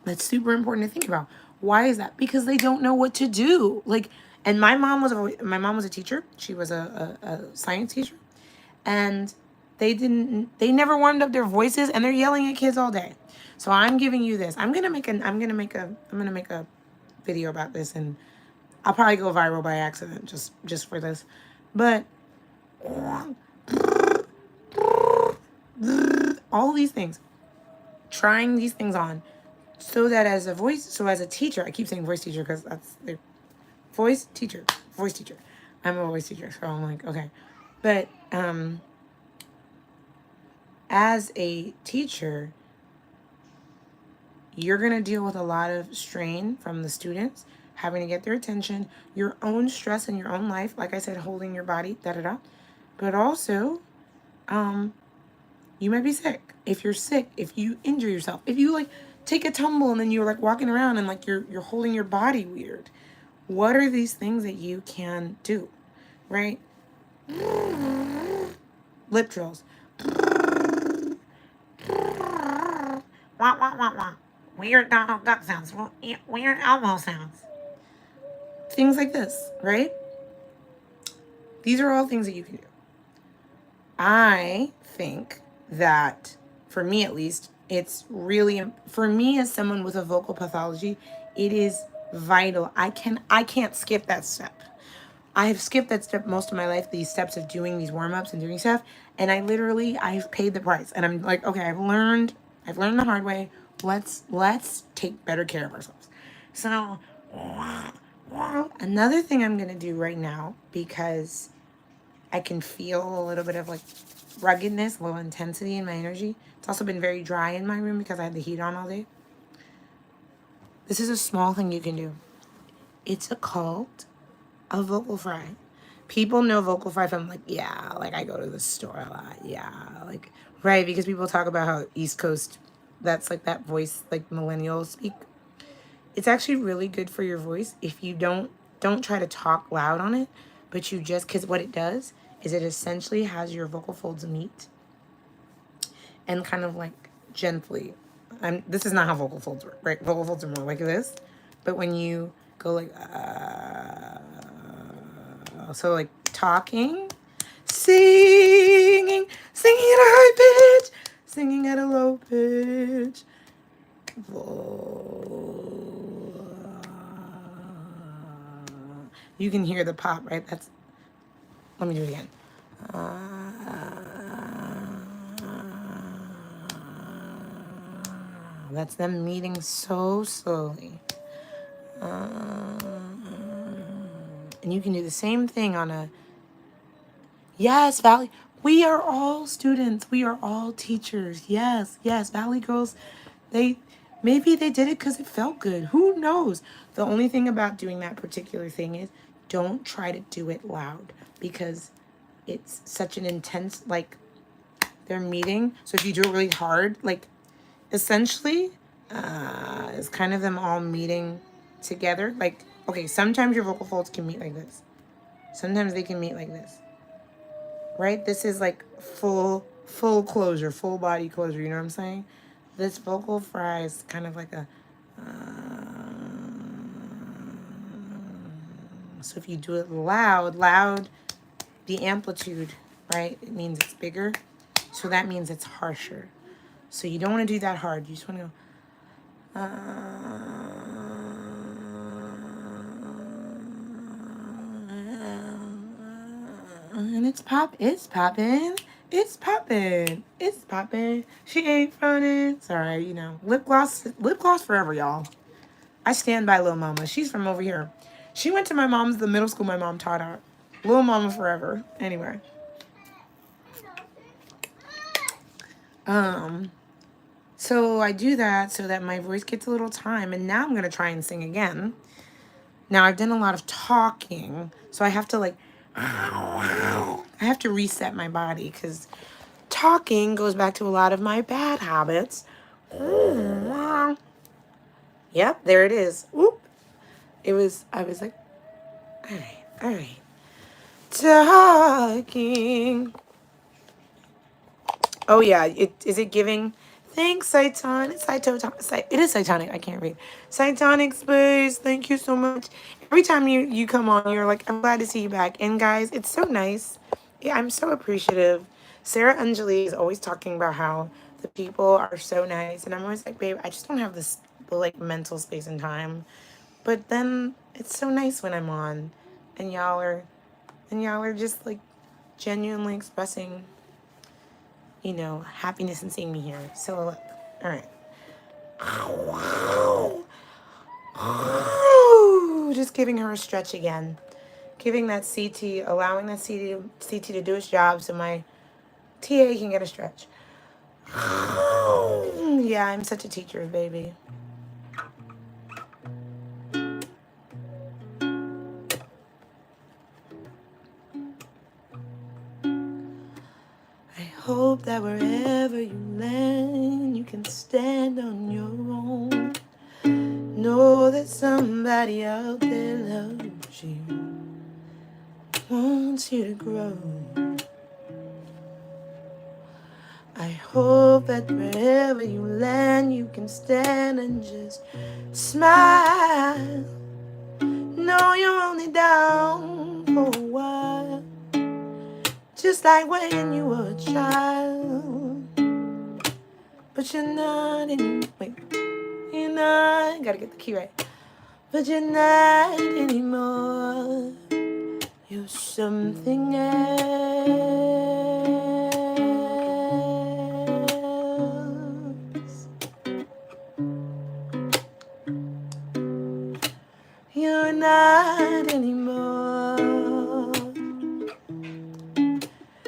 important to think about. Why is that? Because they don't know what to do. Like, and my mom was a teacher. She was a science teacher, and they never warmed up their voices, and they're yelling at kids all day. So I'm giving you this. I'm gonna make a video about this, and I'll probably go viral by accident just for this. But all these things, trying these things on, so that as a teacher, I keep saying voice teacher because that's the voice teacher, voice teacher. I'm a voice teacher, so I'm like, okay. But as a teacher, you're going to deal with a lot of strain from the students, having to get their attention, your own stress in your own life, like I said, holding your body, da da da. But also, you might be sick. If you're sick, if you injure yourself, if you like take a tumble and then you're like walking around and like you're holding your body weird. What are these things that you can do? Right? Lip drills. Wah, wah, wah, wah. Weird Donald Duck sounds. Weird Elmo sounds. Things like this, right? These are all things that you can do. I think that, for me at least, it's really, for me as someone with a vocal pathology, it is vital. I can't skip that step. I have skipped that step most of my life, these steps of doing these warm-ups and doing stuff, and I've paid the price. And I'm like, okay, I've learned the hard way. Let's take better care of ourselves. So another thing I'm gonna do right now, because I can feel a little bit of like ruggedness, low intensity in my energy. It's also been very dry in my room because I had the heat on all day. This is a small thing you can do. It's called a vocal fry. People know vocal fry from like, yeah, like I go to the store a lot. Yeah, like, right, because people talk about how East Coast, that's like that voice, like millennials speak. It's actually really good for your voice if you don't try to talk loud on it, but you just, because what it does is it essentially has your vocal folds meet and kind of like gently. This is not how vocal folds work, right? Vocal folds are more like this, but when you go like so like talking, singing at a high pitch, singing at a low pitch. You can hear the pop, right? Let me do it again. That's them meeting so slowly. And you can do the same thing on a, yes, Valley. We are all students. We are all teachers. Yes, yes. Valley girls, maybe they did it because it felt good. Who knows? The only thing about doing that particular thing is don't try to do it loud because it's such an intense, like, they're meeting. So if you do it really hard, like, essentially, it's kind of them all meeting together. Like, okay, sometimes your vocal folds can meet like this. Sometimes they can meet like this. Right? This is like full closure, full body closure. You know what I'm saying? This vocal fry is kind of like a. So if you do it loud, the amplitude, right? It means it's bigger. So that means it's harsher. So you don't want to do that hard. You just want to go. And it's popping. It's poppin'. It's poppin'. She ain't frontin'. Sorry, you know. Lip gloss forever, y'all. I stand by Lil Mama. She's from over here. She went to the middle school my mom taught at. Lil Mama forever. Anyway. So I do that so that my voice gets a little time, and now I'm going to try and sing again. Now I've done a lot of talking, so I have to reset my body because talking goes back to a lot of my bad habits. Yep, there it is. Whoop. I was like, all right. Talking. Oh yeah, is it giving? Thanks, it is Cytonic. I can't read. Cytonic Space. Thank you so much. Every time you come on, you're like, I'm glad to see you back. And guys, it's so nice. Yeah, I'm so appreciative. Sarah Anjali is always talking about how the people are so nice, and I'm always like, babe, I just don't have this mental space and time. But then it's so nice when I'm on, and y'all are just like genuinely expressing, happiness in seeing me here. So, look, all right. Just giving her a stretch again. Giving that CT, allowing that CT to do its job so my TA can get a stretch. Yeah, I'm such a teacher, baby. I hope that wherever you land, you can stand on your own. Know that somebody out there loves you, wants you to grow. I hope that wherever you land, you can stand and just smile. No, you're only down for a while, just like when you were a child. But you're not you're not, gotta get the key right. But you're not anymore, you're something else. You're not anymore.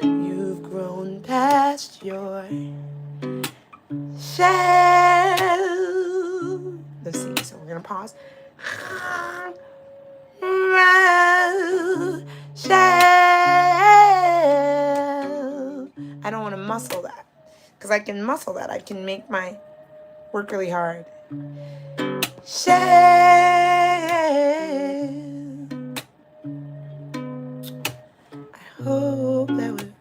You've grown past your shell. Let's see, so we're gonna pause. Shell. I don't want to muscle that, because I can muscle that. I can make my work really hard. Shell. I hope that would.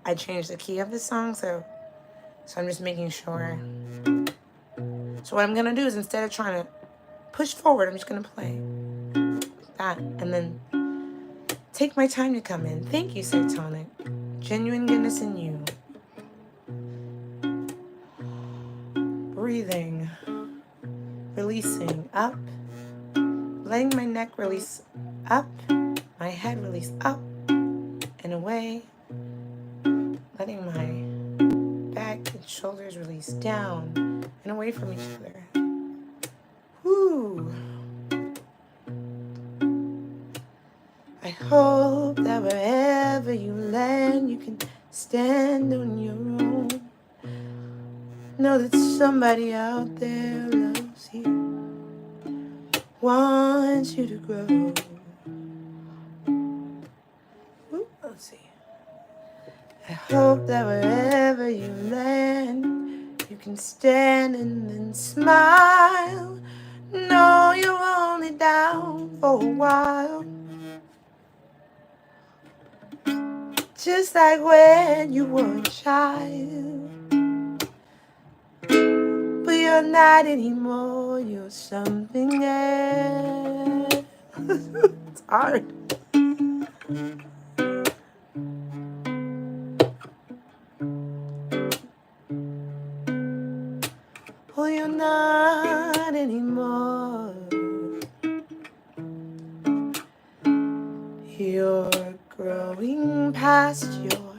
I changed the key of the song, so I'm just making sure. So what I'm gonna do is, instead of trying to push forward, I'm just gonna play that and then take my time to come in. Thank you, Cytonic. Genuine goodness in you. Breathing. Releasing up. Letting my neck release up. My head release up and away. Letting my back and shoulders release down and away from each other. Whoo. I hope that wherever you land, you can stand on your own. Know that somebody out there loves you, wants you to grow. Ooh, let's see. I hope that wherever you land, you can stand and then smile. No, you're only down for a while, just like when you were a child. But you're not anymore, you're something else. It's hard. Oh, you're not anymore. You're growing past your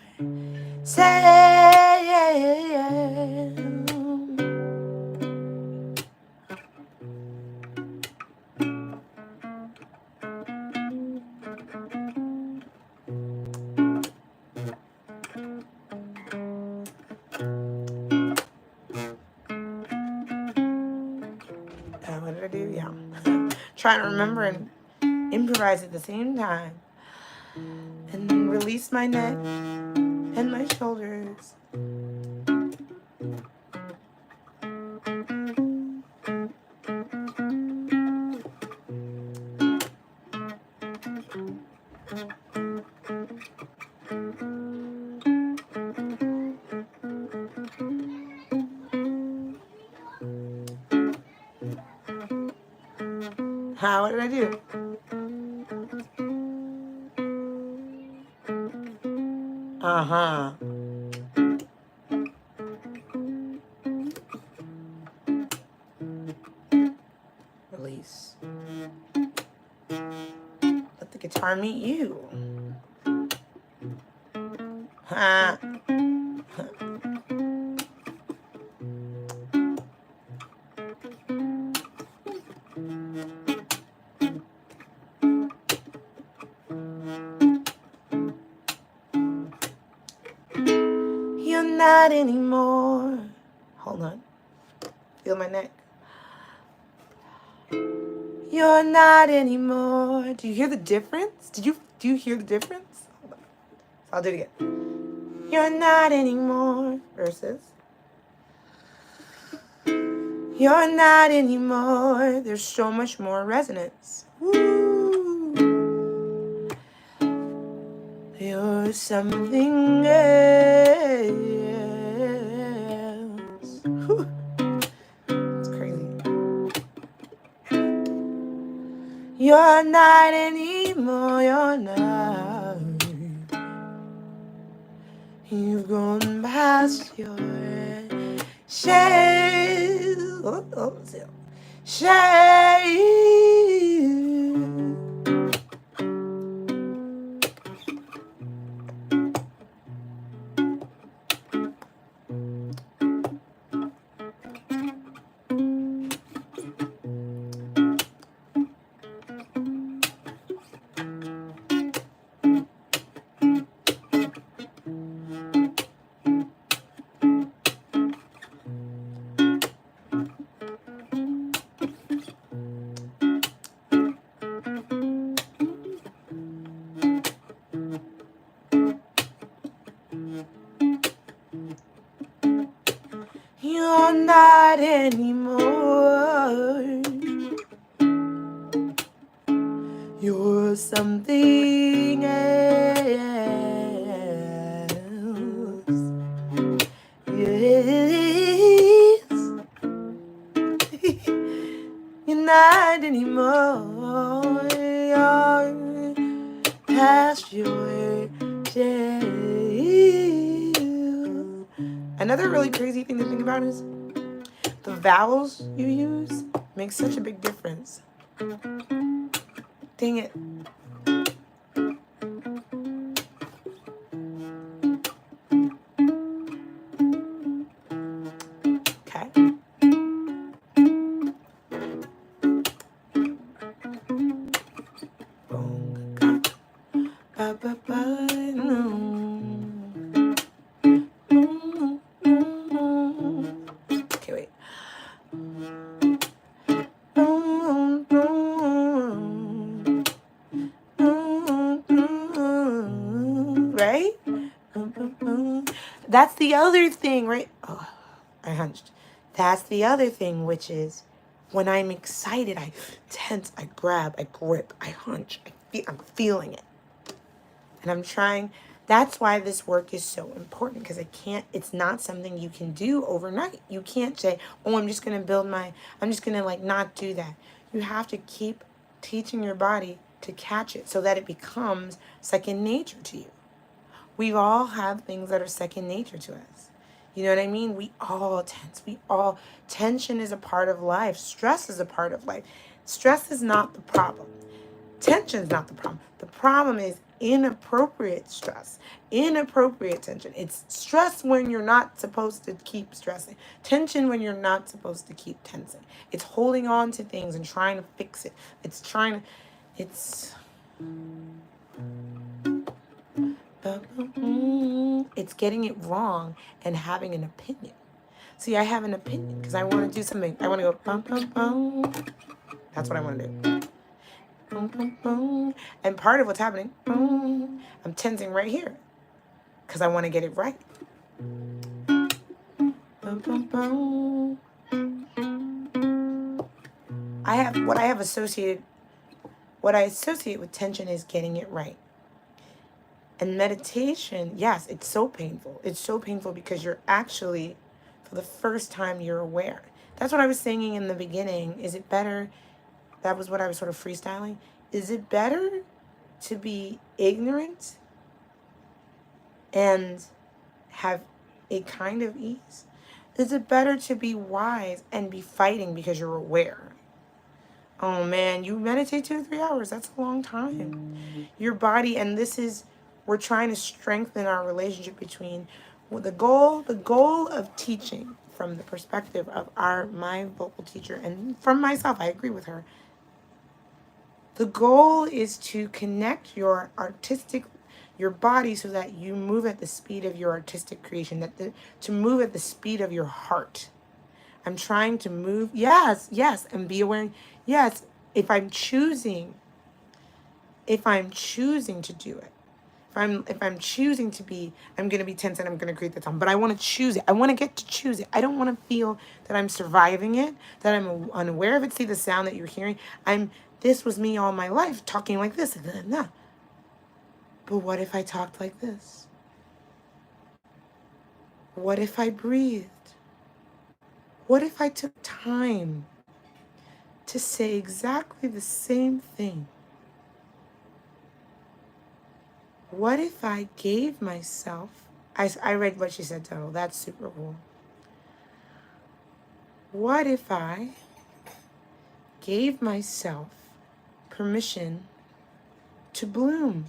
What did I do? Yeah. Trying to remember and improvise at the same time. And then release my neck and my shoulders. What did I do? Uh-huh. Release. Let the guitar meet you. Ha. You're not anymore. Hold on. Feel my neck. You're not anymore. Do you hear the difference? Do you hear the difference? Hold on. I'll do it again. You're not anymore. Versus. You're not anymore. There's so much more resonance. Woo. You're something else. Whew. It's crazy. You're not anymore. You're not. You've gone past your shame. Shame. You're not anymore. You're something else. Yes. You're not anymore. You're past your day. Another really crazy thing to think about is the vowels you use make such a big difference. Dang it. Okay. Okay, wait. Right? That's the other thing, right? Oh, I hunched. That's the other thing, which is when I'm excited, I tense, I grab, I grip, I hunch. I'm feeling it. And I'm trying. That's why this work is so important, because it's not something you can do overnight. You can't say, oh, I'm just going to like not do that. You have to keep teaching your body to catch it so that it becomes second nature to you. We all have things that are second nature to us. You know what I mean? We all tense. Tension is a part of life. Stress is a part of life. Stress is not the problem. Tension is not the problem. The problem is inappropriate stress, inappropriate tension. It's stress when you're not supposed to keep stressing. Tension when you're not supposed to keep tensing. It's holding on to things and trying to fix it. It's getting it wrong and having an opinion. See, I have an opinion because I want to do something. I want to go bum, bum, bum. That's what I want to do. Boom, boom, boom. And part of what's happening, boom, I'm tensing right here because I want to get it right. Boom, boom, boom. What I associate with tension is getting it right. And meditation, yes, it's so painful. It's so painful because you're actually, for the first time, you're aware. That's what I was saying in the beginning. Is it better? That was what I was sort of freestyling. Is it better to be ignorant and have a kind of ease? Is it better to be wise and be fighting because you're aware? Oh man, you meditate 2 to 3 hours. That's a long time. Your body, and we're trying to strengthen our relationship between the goal of teaching from the perspective of my vocal teacher and from myself. I agree with her. The goal is to connect your body so that you move at the speed of your artistic creation, to move at the speed of your heart. I'm trying to move, yes, and be aware. Yes, if I'm choosing to do it, if I'm choosing to be, I'm gonna be tense and I'm gonna create the tone. But I want to choose it. I want to get to choose it. I don't want to feel that I'm surviving it, that I'm unaware of it. See the sound that you're hearing. This was me all my life talking like this. But what if I talked like this? What if I breathed? What if I took time to say exactly the same thing? What if I gave myself, I read what she said, Total. That's super cool. What if I gave myself permission to bloom,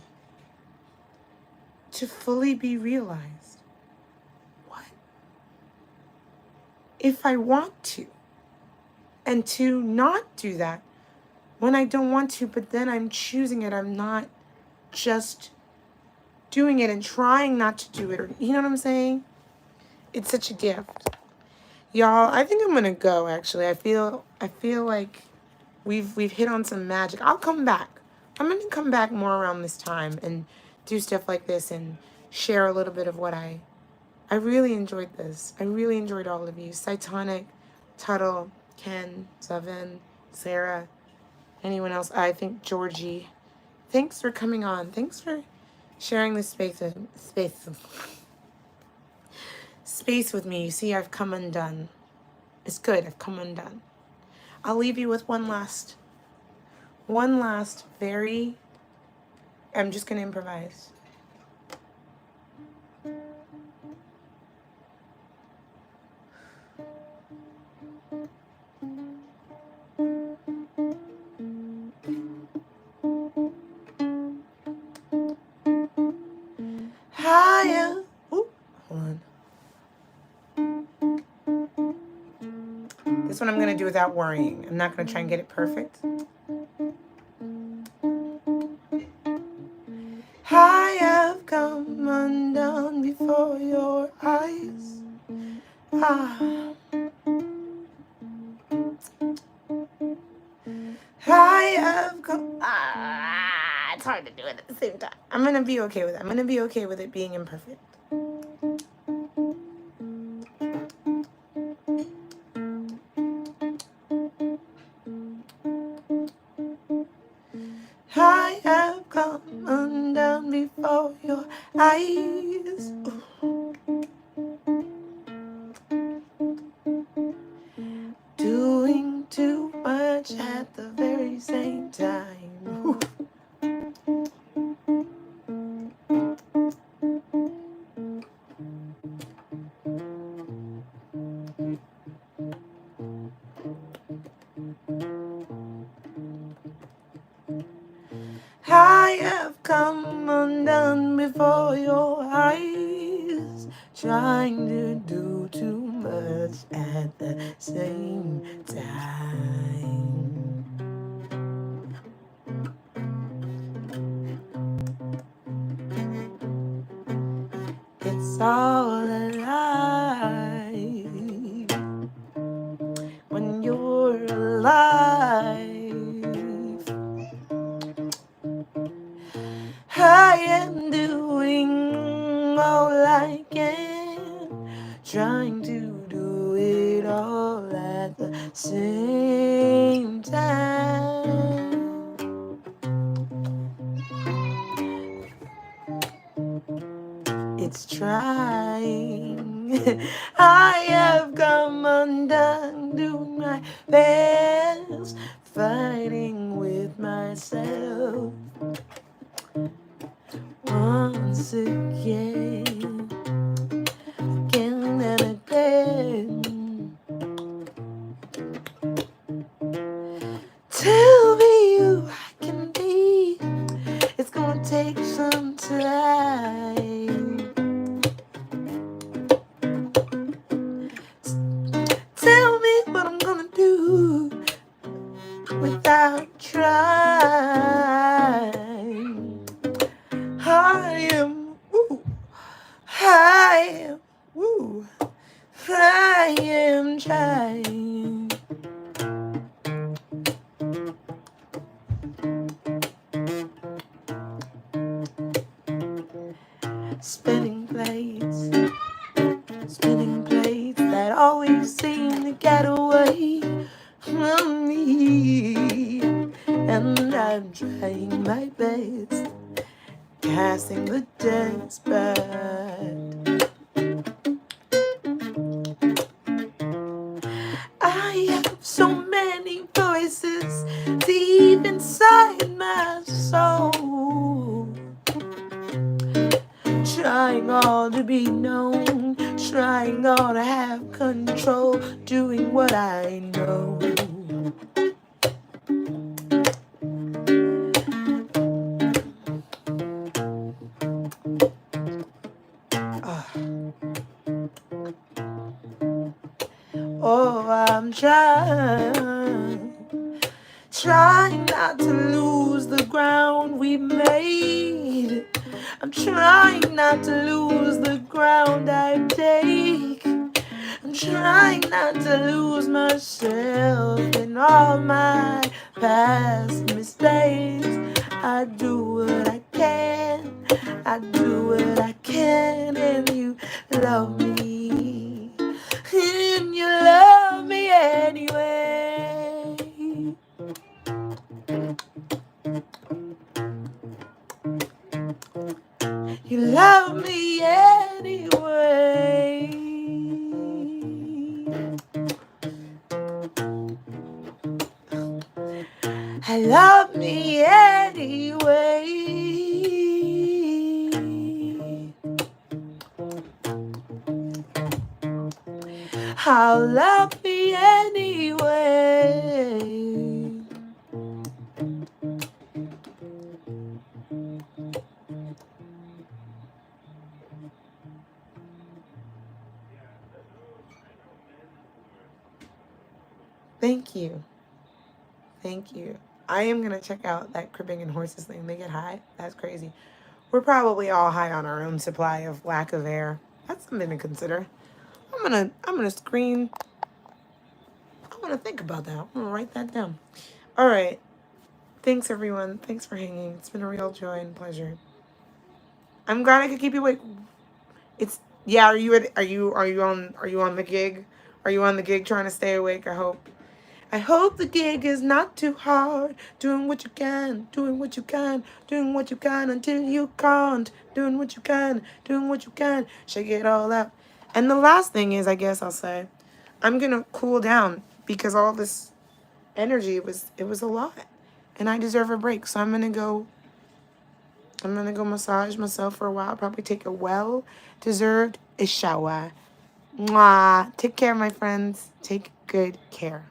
to fully be realized? What if I want to? And to not do that when I don't want to, but then I'm choosing it. I'm not just doing it and trying not to do it. Or, you know what I'm saying? It's such a gift. Y'all, I think I'm gonna go actually. I feel like we've hit on some magic. I'll come back. I'm gonna come back more around this time and do stuff like this and share a little bit of what I really enjoyed this. I really enjoyed all of you. Cytonic, Tuttle, Ken, Zavin, Sarah, anyone else. I think Georgie. Thanks for coming on. Thanks for sharing this space with me. You see, I've come undone. It's good. I've come undone. I'll leave you with one last very, I'm just going to improvise. Higher. Ooh, hold on. This one I'm going to do without worrying. I'm not going to try and get it perfect. I have come undone before your eyes. I have come. It's hard to do it at the same time. I'm going to be okay with it. I'm going to be okay with it being imperfect. I have come undone before your eyes. Doing too much at the very same time. I have come undone before your eyes, trying to do too much at the same time. It's all a lie. life. I am doing all I can, trying to do it all at the same time. It's trying. I have come undone, doing my best, fighting with myself once again, again and again. Tell me who I can be. It's gonna take some time. Tell me what I'm gonna do without trying. I am, ooh, I am, ooh, I am trying. Spinning plates that always seem to get away from me. And I'm trying my best, casting the desperate. I have so many voices deep inside my soul, trying all to be known, trying all to have control, doing what I know. Oh, I'm trying not to lose the ground we made. I'm trying not to lose the ground I take. I'm trying not to lose myself in all my past mistakes. I do what I can, I do what I can, and you love me, and you love me anyway. You love me anyway. I love me anyway. I'll love me anyway. Thank you. Thank you. I am going to check out that cribbing and horses thing. They get high. That's crazy. We're probably all high on our own supply of lack of air. That's something to consider. I'm gonna think about that. I'm gonna write that down. All right. Thanks everyone. Thanks for hanging. It's been a real joy and pleasure. I'm glad I could keep you awake. Yeah, are you on the gig? Are you on the gig trying to stay awake? I hope the gig is not too hard. Doing what you can, doing what you can, doing what you can until you can't. Doing what you can, doing what you can. Shake it all out. And the last thing is, I guess I'll say, I'm gonna cool down because all this energy was a lot, and I deserve a break. So I'm gonna go massage myself for a while. Probably take a well-deserved shower. Mwah. Take care, my friends. Take good care.